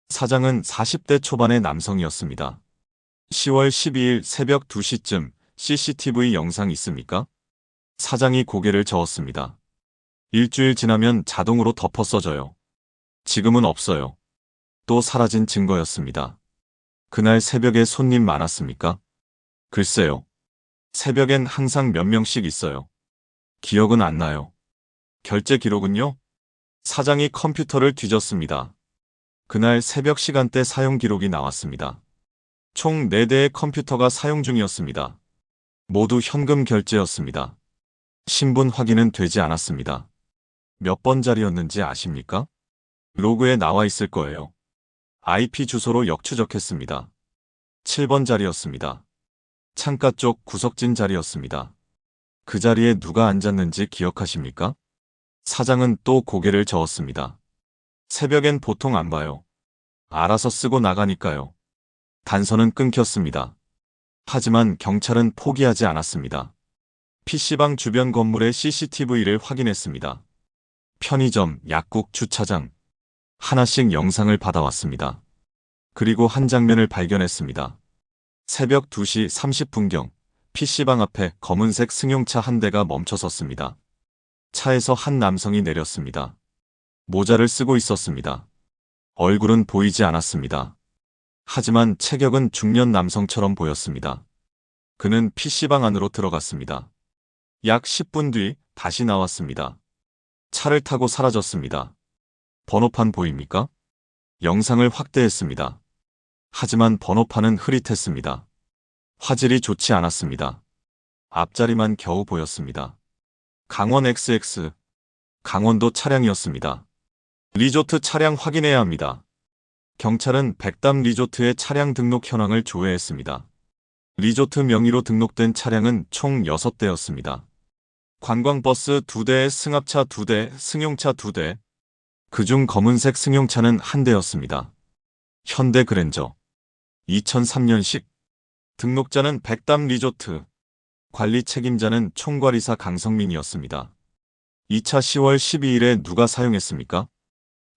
S1: 사장은 40대 초반의 남성이었습니다. 10월 12일 새벽 2시쯤 CCTV 영상 있습니까? 사장이 고개를 저었습니다. 일주일 지나면 자동으로 덮어 써져요. 지금은 없어요. 또 사라진 증거였습니다. 그날 새벽에 손님 많았습니까? 글쎄요. 새벽엔 항상 몇 명씩 있어요. 기억은 안 나요. 결제 기록은요? 사장이 컴퓨터를 뒤졌습니다. 그날 새벽 시간대 사용 기록이 나왔습니다. 총 4대의 컴퓨터가 사용 중이었습니다. 모두 현금 결제였습니다. 신분 확인은 되지 않았습니다. 몇 번 자리였는지 아십니까? 로그에 나와 있을 거예요. IP 주소로 역추적했습니다. 7번 자리였습니다. 창가 쪽 구석진 자리였습니다. 그 자리에 누가 앉았는지 기억하십니까? 사장은 또 고개를 저었습니다. 새벽엔 보통 안 봐요. 알아서 쓰고 나가니까요. 단서는 끊겼습니다. 하지만 경찰은 포기하지 않았습니다. PC방 주변 건물의 CCTV를 확인했습니다. 편의점, 약국, 주차장. 하나씩 영상을 받아왔습니다. 그리고 한 장면을 발견했습니다. 새벽 2시 30분경 PC방 앞에 검은색 승용차 한 대가 멈춰섰습니다. 차에서 한 남성이 내렸습니다. 모자를 쓰고 있었습니다. 얼굴은 보이지 않았습니다. 하지만 체격은 중년 남성처럼 보였습니다. 그는 PC방 안으로 들어갔습니다. 약 10분 뒤 다시 나왔습니다. 차를 타고 사라졌습니다. 번호판 보입니까? 영상을 확대했습니다. 하지만 번호판은 흐릿했습니다. 화질이 좋지 않았습니다. 앞자리만 겨우 보였습니다. 강원 XX. 강원도 차량이었습니다. 리조트 차량 확인해야 합니다. 경찰은 백담 리조트의 차량 등록 현황을 조회했습니다. 리조트 명의로 등록된 차량은 총 6대였습니다. 관광버스 2대, 승합차 2대, 승용차 2대. 그중 검은색 승용차는 1대였습니다. 현대 그랜저. 2003년식. 등록자는 백담 리조트. 관리 책임자는 총괄이사 강성민이었습니다. 2차 10월 12일에 누가 사용했습니까?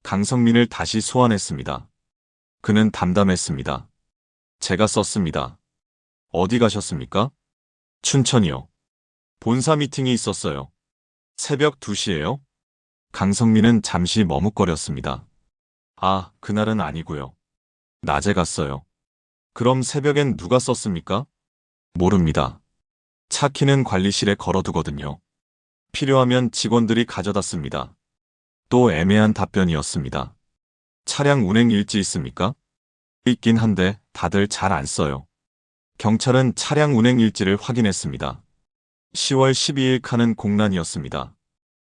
S1: 강성민을 다시 소환했습니다. 그는 담담했습니다. 제가 썼습니다. 어디 가셨습니까? 춘천이요. 본사 미팅이 있었어요. 새벽 2시에요? 강성민은 잠시 머뭇거렸습니다. 아, 그날은 아니고요. 낮에 갔어요. 그럼 새벽엔 누가 썼습니까? 모릅니다. 차 키는 관리실에 걸어두거든요. 필요하면 직원들이 가져다 씁니다. 또 애매한 답변이었습니다. 차량 운행 일지 있습니까? 있긴 한데 다들 잘 안 써요. 경찰은 차량 운행 일지를 확인했습니다. 10월 12일 칸은 공란이었습니다.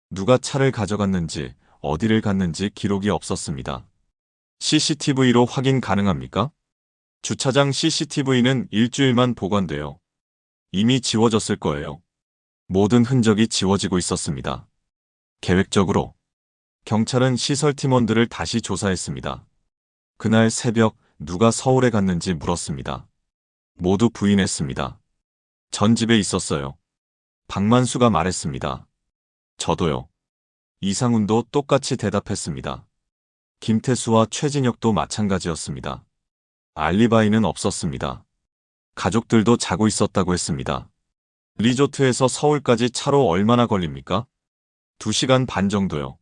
S1: 누가 차를 가져갔는지 어디를 갔는지 기록이 없었습니다. CCTV로 확인 가능합니까? 주차장 CCTV는 일주일만 보관돼요. 이미 지워졌을 거예요. 모든 흔적이 지워지고 있었습니다. 계획적으로 경찰은 시설 팀원들을 다시 조사했습니다. 그날 새벽 누가 서울에 갔는지 물었습니다. 모두 부인했습니다. 전 집에 있었어요. 박만수가 말했습니다. 저도요. 이상훈도 똑같이 대답했습니다. 김태수와 최진혁도 마찬가지였습니다. 알리바이는 없었습니다. 가족들도 자고 있었다고 했습니다. 리조트에서 서울까지 차로 얼마나 걸립니까? 2시간 반 정도요.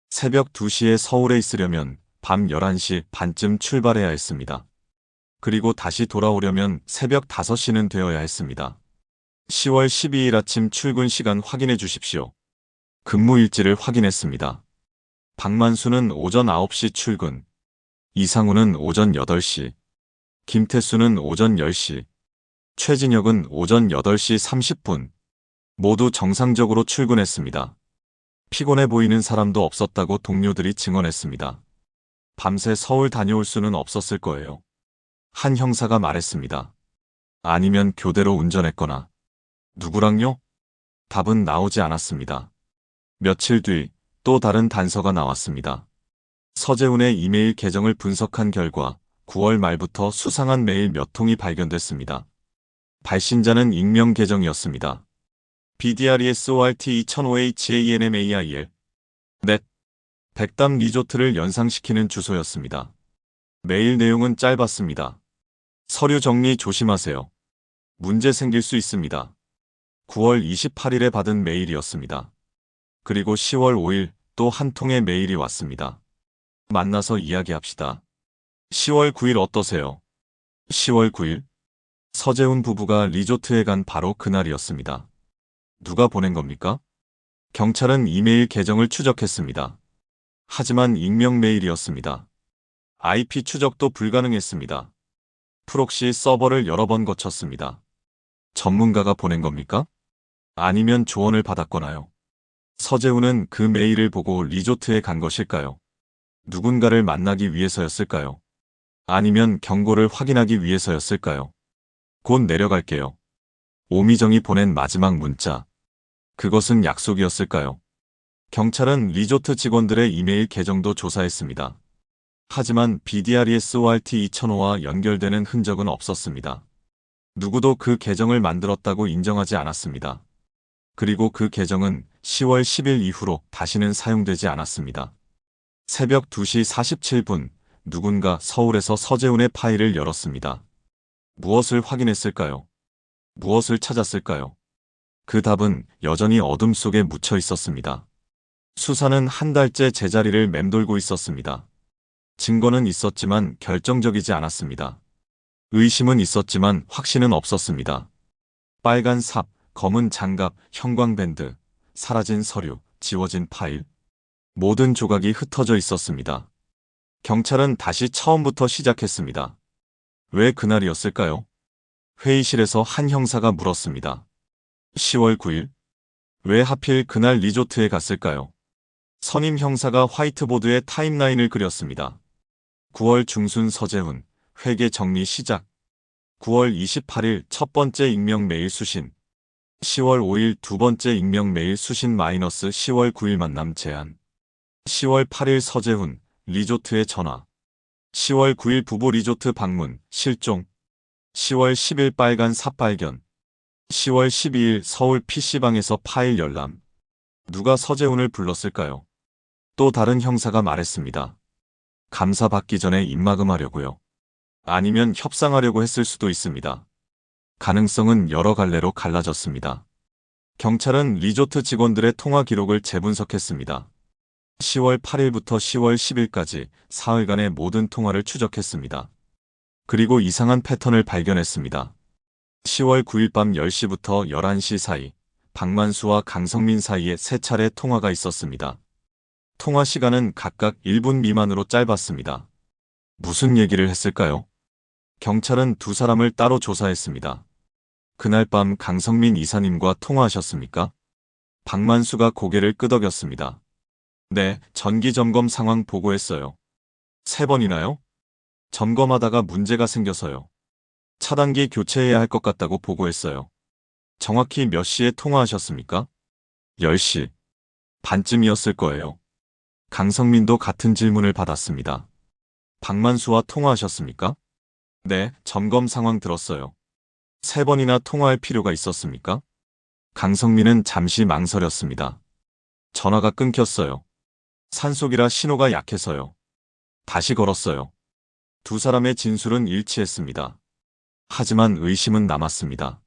S1: 새벽 2시에 서울에 있으려면 밤 11시 반쯤 출발해야 했습니다. 그리고 다시 돌아오려면 새벽 5시는 되어야 했습니다. 10월 12일 아침 출근 시간 확인해 주십시오. 근무 일지를 확인했습니다. 박만수는 오전 9시 출근, 이상우는 오전 8시, 김태수는 오전 10시, 최진혁은 오전 8시 30분. 모두 정상적으로 출근했습니다. 피곤해 보이는 사람도 없었다고 동료들이 증언했습니다. 밤새 서울 다녀올 수는 없었을 거예요. 한 형사가 말했습니다. 아니면 교대로 운전했거나. 누구랑요? 답은 나오지 않았습니다. 며칠 뒤 또 다른 단서가 나왔습니다. 서재훈의 이메일 계정을 분석한 결과 9월 말부터 수상한 메일 몇 통이 발견됐습니다. 발신자는 익명 계정이었습니다. BDRESORT 2005HANMAIL 넷 백담 리조트를 연상시키는 주소였습니다. 메일 내용은 짧았습니다. 서류 정리 조심하세요. 문제 생길 수 있습니다. 9월 28일에 받은 메일이었습니다. 그리고 10월 5일 또 한 통의 메일이 왔습니다. 만나서 이야기합시다. 10월 9일 어떠세요? 10월 9일? 서재훈 부부가 리조트에 간 바로 그날이었습니다. 누가 보낸 겁니까? 경찰은 이메일 계정을 추적했습니다. 하지만 익명 메일이었습니다. IP 추적도 불가능했습니다. 프록시 서버를 여러 번 거쳤습니다. 전문가가 보낸 겁니까? 아니면 조언을 받았거나요? 서재훈은 그 메일을 보고 리조트에 간 것일까요? 누군가를 만나기 위해서였을까요? 아니면 경고를 확인하기 위해서였을까요? 곧 내려갈게요. 오미정이 보낸 마지막 문자. 그것은 약속이었을까요? 경찰은 리조트 직원들의 이메일 계정도 조사했습니다. 하지만 BDRESORT 2005와 연결되는 흔적은 없었습니다. 누구도 그 계정을 만들었다고 인정하지 않았습니다. 그리고 그 계정은 10월 10일 이후로 다시는 사용되지 않았습니다. 새벽 2시 47분, 누군가 서울에서 서재훈의 파일을 열었습니다. 무엇을 확인했을까요? 무엇을 찾았을까요? 그 답은 여전히 어둠 속에 묻혀 있었습니다. 수사는 한 달째 제자리를 맴돌고 있었습니다. 증거는 있었지만 결정적이지 않았습니다. 의심은 있었지만 확신은 없었습니다. 빨간 삽, 검은 장갑, 형광밴드, 사라진 서류, 지워진 파일. 모든 조각이 흩어져 있었습니다. 경찰은 다시 처음부터 시작했습니다. 왜 그날이었을까요? 회의실에서 한 형사가 물었습니다. 10월 9일? 왜 하필 그날 리조트에 갔을까요? 선임 형사가 화이트보드에 타임라인을 그렸습니다. 9월 중순 서재훈, 회계 정리 시작. 9월 28일 첫 번째 익명 메일 수신. 10월 5일 두 번째 익명 메일 수신 마이너스 10월 9일 만남 제안. 10월 8일 서재훈, 리조트에 전화. 10월 9일 부부 리조트 방문, 실종. 10월 10일 빨간 삽 발견. 10월 12일 서울 PC방에서 파일 열람. 누가 서재훈을 불렀을까요? 또 다른 형사가 말했습니다. 감사받기 전에 입막음하려고요. 아니면 협상하려고 했을 수도 있습니다. 가능성은 여러 갈래로 갈라졌습니다. 경찰은 리조트 직원들의 통화 기록을 재분석했습니다. 10월 8일부터 10월 10일까지 사흘간의 모든 통화를 추적했습니다. 그리고 이상한 패턴을 발견했습니다. 10월 9일 밤 10시부터 11시 사이 박만수와 강성민 사이에 3차례 통화가 있었습니다. 통화 시간은 각각 1분 미만으로 짧았습니다. 무슨 얘기를 했을까요? 경찰은 두 사람을 따로 조사했습니다. 그날 밤 강성민 이사님과 통화하셨습니까? 박만수가 고개를 끄덕였습니다. 네, 전기점검 상황 보고했어요. 3번이나요? 점검하다가 문제가 생겨서요. 차단기 교체해야 할 것 같다고 보고했어요. 정확히 몇 시에 통화하셨습니까? 10시 반쯤이었을 거예요. 강성민도 같은 질문을 받았습니다. 박만수와 통화하셨습니까? 네, 점검 상황 들었어요. 3번이나 통화할 필요가 있었습니까? 강성민은 잠시 망설였습니다. 전화가 끊겼어요. 산속이라 신호가 약해서요. 다시 걸었어요. 두 사람의 진술은 일치했습니다. 하지만 의심은 남았습니다.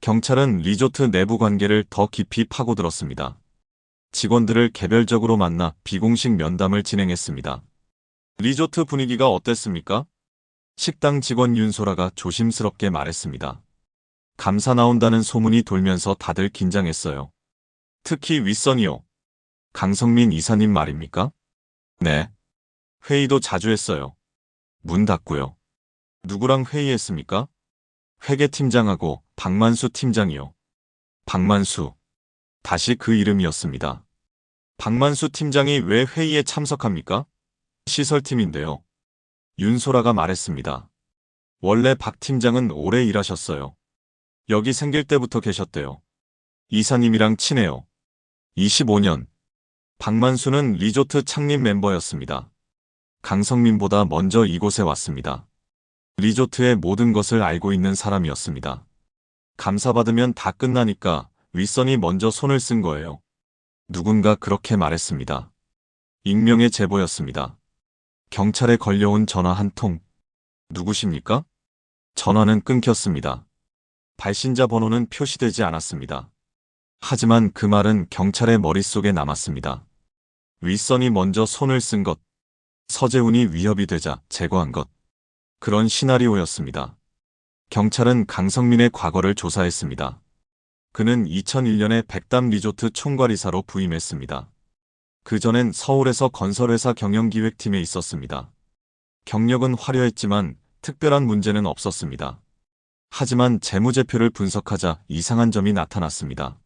S1: 경찰은 리조트 내부 관계를 더 깊이 파고들었습니다. 직원들을 개별적으로 만나 비공식 면담을 진행했습니다. 리조트 분위기가 어땠습니까? 식당 직원 윤소라가 조심스럽게 말했습니다. 감사 나온다는 소문이 돌면서 다들 긴장했어요. 특히 윗선이요. 강성민 이사님 말입니까? 네. 회의도 자주 했어요. 문 닫고요. 누구랑 회의했습니까? 회계팀장하고 박만수 팀장이요. 박만수. 다시 그 이름이었습니다. 박만수 팀장이 왜 회의에 참석합니까? 시설팀인데요. 윤소라가 말했습니다. 원래 박 팀장은 오래 일하셨어요. 여기 생길 때부터 계셨대요. 이사님이랑 친해요. 25년. 박만수는 리조트 창립 멤버였습니다. 강성민보다 먼저 이곳에 왔습니다. 리조트의 모든 것을 알고 있는 사람이었습니다. 감사받으면 다 끝나니까 윗선이 먼저 손을 쓴 거예요. 누군가 그렇게 말했습니다. 익명의 제보였습니다. 경찰에 걸려온 전화 한 통. 누구십니까? 전화는 끊겼습니다. 발신자 번호는 표시되지 않았습니다. 하지만 그 말은 경찰의 머릿속에 남았습니다. 윗선이 먼저 손을 쓴 것, 서재훈이 위협이 되자 제거한 것. 그런 시나리오였습니다. 경찰은 강성민의 과거를 조사했습니다. 그는 2001년에 백담 리조트 총괄이사로 부임했습니다. 그전엔 서울에서 건설회사 경영기획팀에 있었습니다. 경력은 화려했지만 특별한 문제는 없었습니다. 하지만 재무제표를 분석하자 이상한 점이 나타났습니다.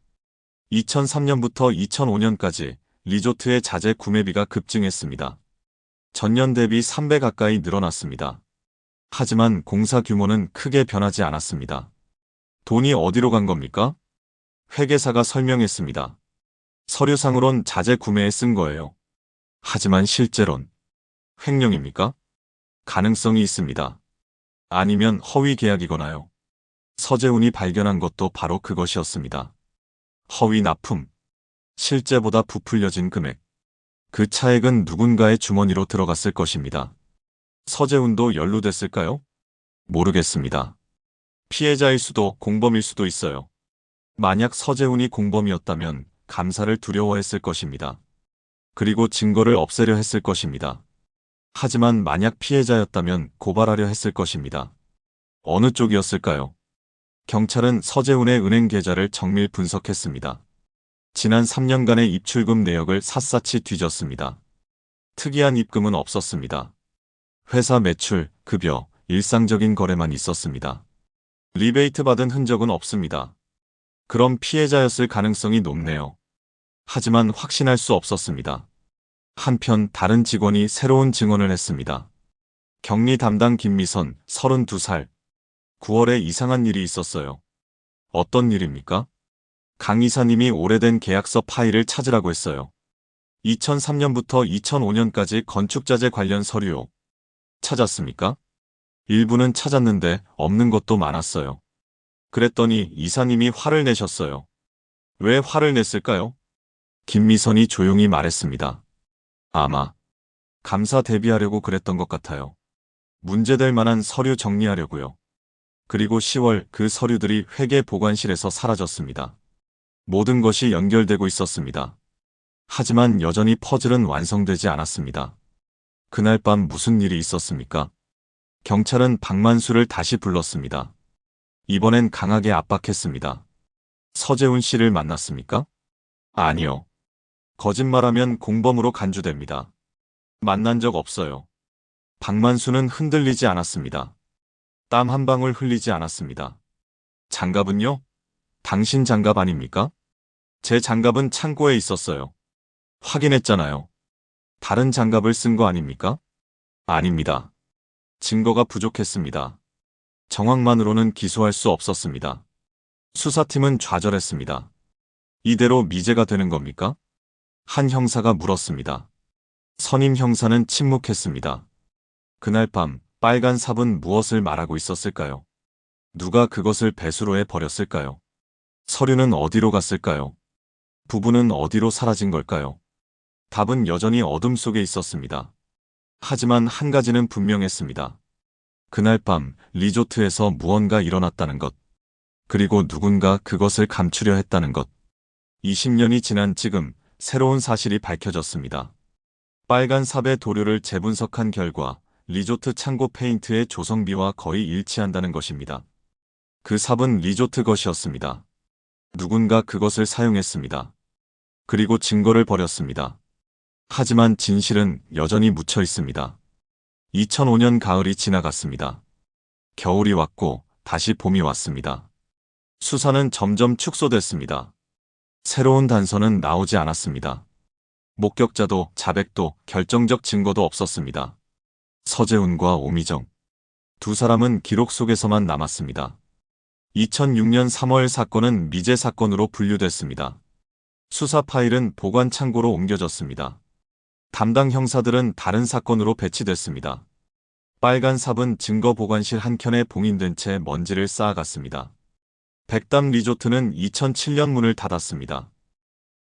S1: 2003년부터 2005년까지 리조트의 자재 구매비가 급증했습니다. 전년 대비 3배 가까이 늘어났습니다. 하지만 공사 규모는 크게 변하지 않았습니다. 돈이 어디로 간 겁니까? 회계사가 설명했습니다. 서류상으론 자재 구매에 쓴 거예요. 하지만 실제론 횡령입니까? 가능성이 있습니다. 아니면 허위 계약이거나요. 서재훈이 발견한 것도 바로 그것이었습니다. 허위 납품. 실제보다 부풀려진 금액. 그 차액은 누군가의 주머니로 들어갔을 것입니다. 서재훈도 연루됐을까요? 모르겠습니다. 피해자일 수도 공범일 수도 있어요. 만약 서재훈이 공범이었다면 감사를 두려워했을 것입니다. 그리고 증거를 없애려 했을 것입니다. 하지만 만약 피해자였다면 고발하려 했을 것입니다. 어느 쪽이었을까요? 경찰은 서재훈의 은행 계좌를 정밀 분석했습니다. 지난 3년간의 입출금 내역을 샅샅이 뒤졌습니다. 특이한 입금은 없었습니다. 회사 매출, 급여, 일상적인 거래만 있었습니다. 리베이트 받은 흔적은 없습니다. 그럼 피해자였을 가능성이 높네요. 하지만 확신할 수 없었습니다. 한편 다른 직원이 새로운 증언을 했습니다. 격리 담당 김미선, 32살. 9월에 이상한 일이 있었어요. 어떤 일입니까? 강 이사님이 오래된 계약서 파일을 찾으라고 했어요. 2003년부터 2005년까지 건축자재 관련 서류요. 찾았습니까? 일부는 찾았는데 없는 것도 많았어요. 그랬더니 이사님이 화를 내셨어요. 왜 화를 냈을까요? 김미선이 조용히 말했습니다. 아마 감사 대비하려고 그랬던 것 같아요. 문제될 만한 서류 정리하려고요. 그리고 10월 그 서류들이 회계 보관실에서 사라졌습니다. 모든 것이 연결되고 있었습니다. 하지만 여전히 퍼즐은 완성되지 않았습니다. 그날 밤 무슨 일이 있었습니까? 경찰은 박만수를 다시 불렀습니다. 이번엔 강하게 압박했습니다. 서재훈 씨를 만났습니까? 아니요. 거짓말하면 공범으로 간주됩니다. 만난 적 없어요. 박만수는 흔들리지 않았습니다. 땀 한 방울 흘리지 않았습니다. 장갑은요? 당신 장갑 아닙니까? 제 장갑은 창고에 있었어요. 확인했잖아요. 다른 장갑을 쓴 거 아닙니까? 아닙니다. 증거가 부족했습니다. 정황만으로는 기소할 수 없었습니다. 수사팀은 좌절했습니다. 이대로 미제가 되는 겁니까? 한 형사가 물었습니다. 선임 형사는 침묵했습니다. 그날 밤 빨간 삽은 무엇을 말하고 있었을까요? 누가 그것을 배수로에 버렸을까요? 서류는 어디로 갔을까요? 부부는 어디로 사라진 걸까요? 답은 여전히 어둠 속에 있었습니다. 하지만 한 가지는 분명했습니다. 그날 밤 리조트에서 무언가 일어났다는 것. 그리고 누군가 그것을 감추려 했다는 것. 20년이 지난 지금 새로운 사실이 밝혀졌습니다. 빨간 삽의 도료를 재분석한 결과 리조트 창고 페인트의 조성비와 거의 일치한다는 것입니다. 그 삽은 리조트 것이었습니다. 누군가 그것을 사용했습니다. 그리고 증거를 버렸습니다. 하지만 진실은 여전히 묻혀 있습니다. 2005년 가을이 지나갔습니다. 겨울이 왔고 다시 봄이 왔습니다. 수사는 점점 축소됐습니다. 새로운 단서는 나오지 않았습니다. 목격자도 자백도 결정적 증거도 없었습니다. 서재훈과 오미정. 두 사람은 기록 속에서만 남았습니다. 2006년 3월 사건은 미제 사건으로 분류됐습니다. 수사 파일은 보관 창고로 옮겨졌습니다. 담당 형사들은 다른 사건으로 배치됐습니다. 빨간 삽은 증거 보관실 한켠에 봉인된 채 먼지를 쌓아갔습니다. 백담 리조트는 2007년 문을 닫았습니다.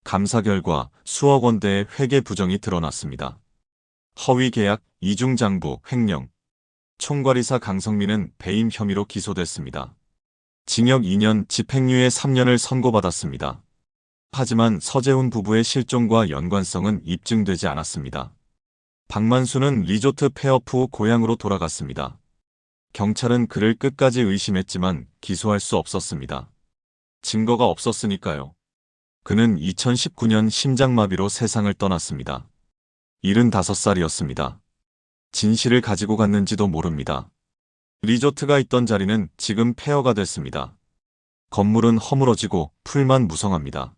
S1: 감사 결과 수억 원대의 회계 부정이 드러났습니다. 허위 계약, 이중장부, 횡령. 총괄이사 강성민은 배임 혐의로 기소됐습니다. 징역 2년, 집행유예 3년을 선고받았습니다. 하지만 서재훈 부부의 실종과 연관성은 입증되지 않았습니다. 박만수는 리조트 폐업 후 고향으로 돌아갔습니다. 경찰은 그를 끝까지 의심했지만 기소할 수 없었습니다. 증거가 없었으니까요. 그는 2019년 심장마비로 세상을 떠났습니다. 75살이었습니다. 진실을 가지고 갔는지도 모릅니다. 리조트가 있던 자리는 지금 폐허가 됐습니다. 건물은 허물어지고 풀만 무성합니다.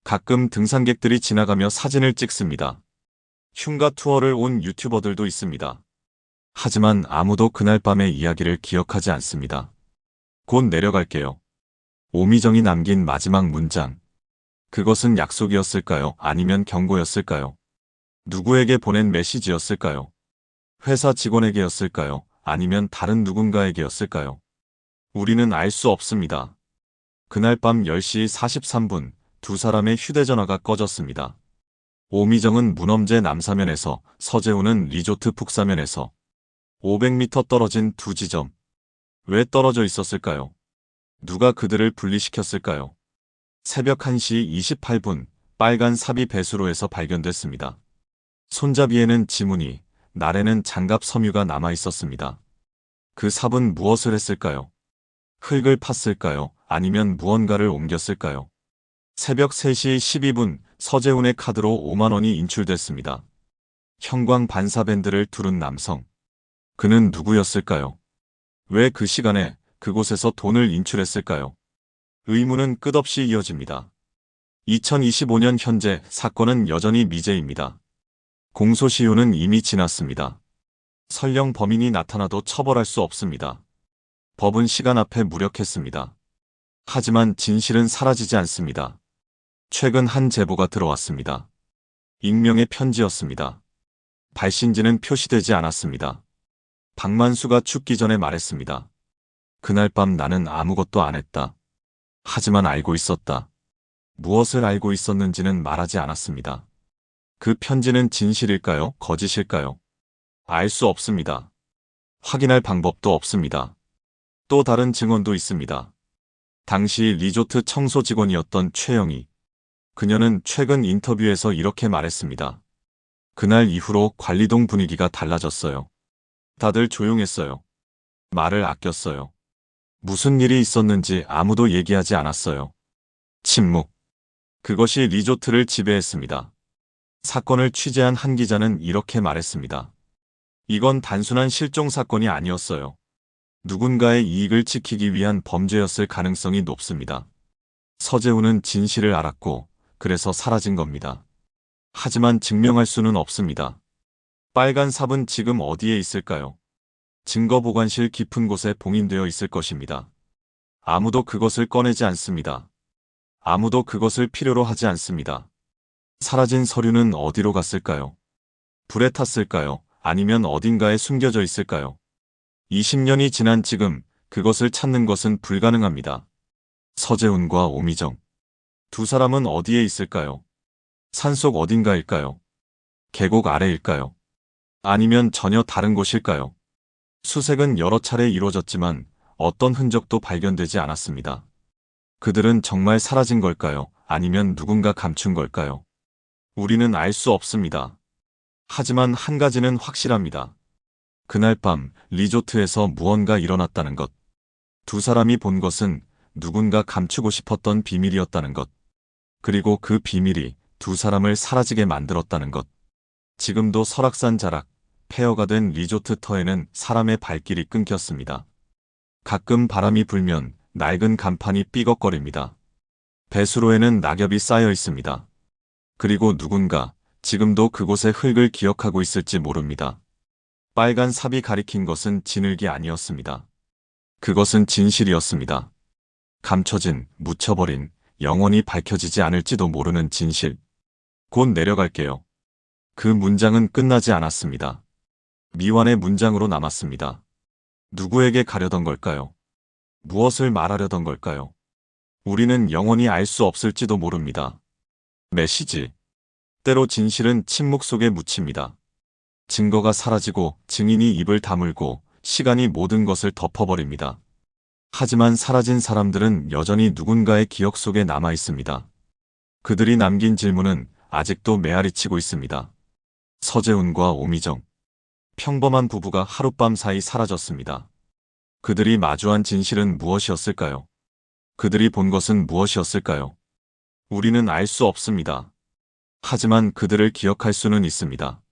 S1: 가끔 등산객들이 지나가며 사진을 찍습니다. 흉가 투어를 온 유튜버들도 있습니다. 하지만 아무도 그날 밤의 이야기를 기억하지 않습니다. 곧 내려갈게요. 오미정이 남긴 마지막 문장. 그것은 약속이었을까요? 아니면 경고였을까요? 누구에게 보낸 메시지였을까요? 회사 직원에게였을까요? 아니면 다른 누군가에게였을까요? 우리는 알 수 없습니다. 그날 밤 10시 43분, 두 사람의 휴대전화가 꺼졌습니다. 오미정은 문엄제 남사면에서, 서재훈은 리조트 북사면에서 500m 떨어진 두 지점. 왜 떨어져 있었을까요? 누가 그들을 분리시켰을까요? 새벽 1시 28분, 빨간 삽이 배수로에서 발견됐습니다. 손잡이에는 지문이, 날에는 장갑 섬유가 남아 있었습니다. 그 삽은 무엇을 했을까요? 흙을 팠을까요? 아니면 무언가를 옮겼을까요? 새벽 3시 12분, 서재훈의 카드로 5만 원이 인출됐습니다. 형광 반사밴드를 두른 남성. 그는 누구였을까요? 왜 그 시간에 그곳에서 돈을 인출했을까요? 의문은 끝없이 이어집니다. 2025년 현재 사건은 여전히 미제입니다. 공소시효는 이미 지났습니다. 설령 범인이 나타나도 처벌할 수 없습니다. 법은 시간 앞에 무력했습니다. 하지만 진실은 사라지지 않습니다. 최근 한 제보가 들어왔습니다. 익명의 편지였습니다. 발신지는 표시되지 않았습니다. 박만수가 죽기 전에 말했습니다. 그날 밤 나는 아무것도 안 했다. 하지만 알고 있었다. 무엇을 알고 있었는지는 말하지 않았습니다. 그 편지는 진실일까요? 거짓일까요? 알 수 없습니다. 확인할 방법도 없습니다. 또 다른 증언도 있습니다. 당시 리조트 청소 직원이었던 최영희. 그녀는 최근 인터뷰에서 이렇게 말했습니다. 그날 이후로 관리동 분위기가 달라졌어요. 다들 조용했어요. 말을 아꼈어요. 무슨 일이 있었는지 아무도 얘기하지 않았어요. 침묵. 그것이 리조트를 지배했습니다. 사건을 취재한 한 기자는 이렇게 말했습니다. 이건 단순한 실종 사건이 아니었어요. 누군가의 이익을 지키기 위한 범죄였을 가능성이 높습니다. 서재훈은 진실을 알았고 그래서 사라진 겁니다. 하지만 증명할 수는 없습니다. 빨간 삽은 지금 어디에 있을까요? 증거보관실 깊은 곳에 봉인되어 있을 것입니다. 아무도 그것을 꺼내지 않습니다. 아무도 그것을 필요로 하지 않습니다. 사라진 서류는 어디로 갔을까요? 불에 탔을까요? 아니면 어딘가에 숨겨져 있을까요? 20년이 지난 지금 그것을 찾는 것은 불가능합니다. 서재훈과 오미정. 두 사람은 어디에 있을까요? 산속 어딘가일까요? 계곡 아래일까요? 아니면 전혀 다른 곳일까요? 수색은 여러 차례 이루어졌지만 어떤 흔적도 발견되지 않았습니다. 그들은 정말 사라진 걸까요? 아니면 누군가 감춘 걸까요? 우리는 알 수 없습니다. 하지만 한 가지는 확실합니다. 그날 밤 리조트에서 무언가 일어났다는 것. 두 사람이 본 것은 누군가 감추고 싶었던 비밀이었다는 것. 그리고 그 비밀이 두 사람을 사라지게 만들었다는 것. 지금도 설악산 자락, 폐허가 된 리조트 터에는 사람의 발길이 끊겼습니다. 가끔 바람이 불면 낡은 간판이 삐걱거립니다. 배수로에는 낙엽이 쌓여 있습니다. 그리고 누군가 지금도 그곳의 흙을 기억하고 있을지 모릅니다. 빨간 삽이 가리킨 것은 진흙이 아니었습니다. 그것은 진실이었습니다. 감춰진, 묻혀버린, 영원히 밝혀지지 않을지도 모르는 진실. 곧 내려갈게요. 그 문장은 끝나지 않았습니다. 미완의 문장으로 남았습니다. 누구에게 가려던 걸까요? 무엇을 말하려던 걸까요? 우리는 영원히 알 수 없을지도 모릅니다. 메시지. 때로 진실은 침묵 속에 묻힙니다. 증거가 사라지고 증인이 입을 다물고 시간이 모든 것을 덮어버립니다. 하지만 사라진 사람들은 여전히 누군가의 기억 속에 남아 있습니다. 그들이 남긴 질문은 아직도 메아리치고 있습니다. 서재훈과 오미정. 평범한 부부가 하룻밤 사이 사라졌습니다. 그들이 마주한 진실은 무엇이었을까요? 그들이 본 것은 무엇이었을까요? 우리는 알 수 없습니다. 하지만 그들을 기억할 수는 있습니다.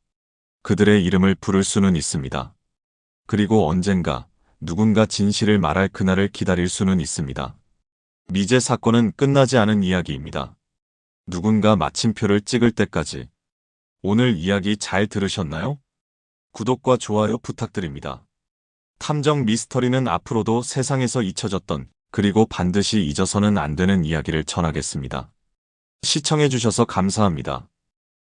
S1: 그들의 이름을 부를 수는 있습니다. 그리고 언젠가 누군가 진실을 말할 그날을 기다릴 수는 있습니다. 미제 사건은 끝나지 않은 이야기입니다. 누군가 마침표를 찍을 때까지. 오늘 이야기 잘 들으셨나요? 구독과 좋아요 부탁드립니다. 탐정 미스터리는 앞으로도 세상에서 잊혀졌던 그리고 반드시 잊어서는 안 되는 이야기를 전하겠습니다. 시청해주셔서 감사합니다.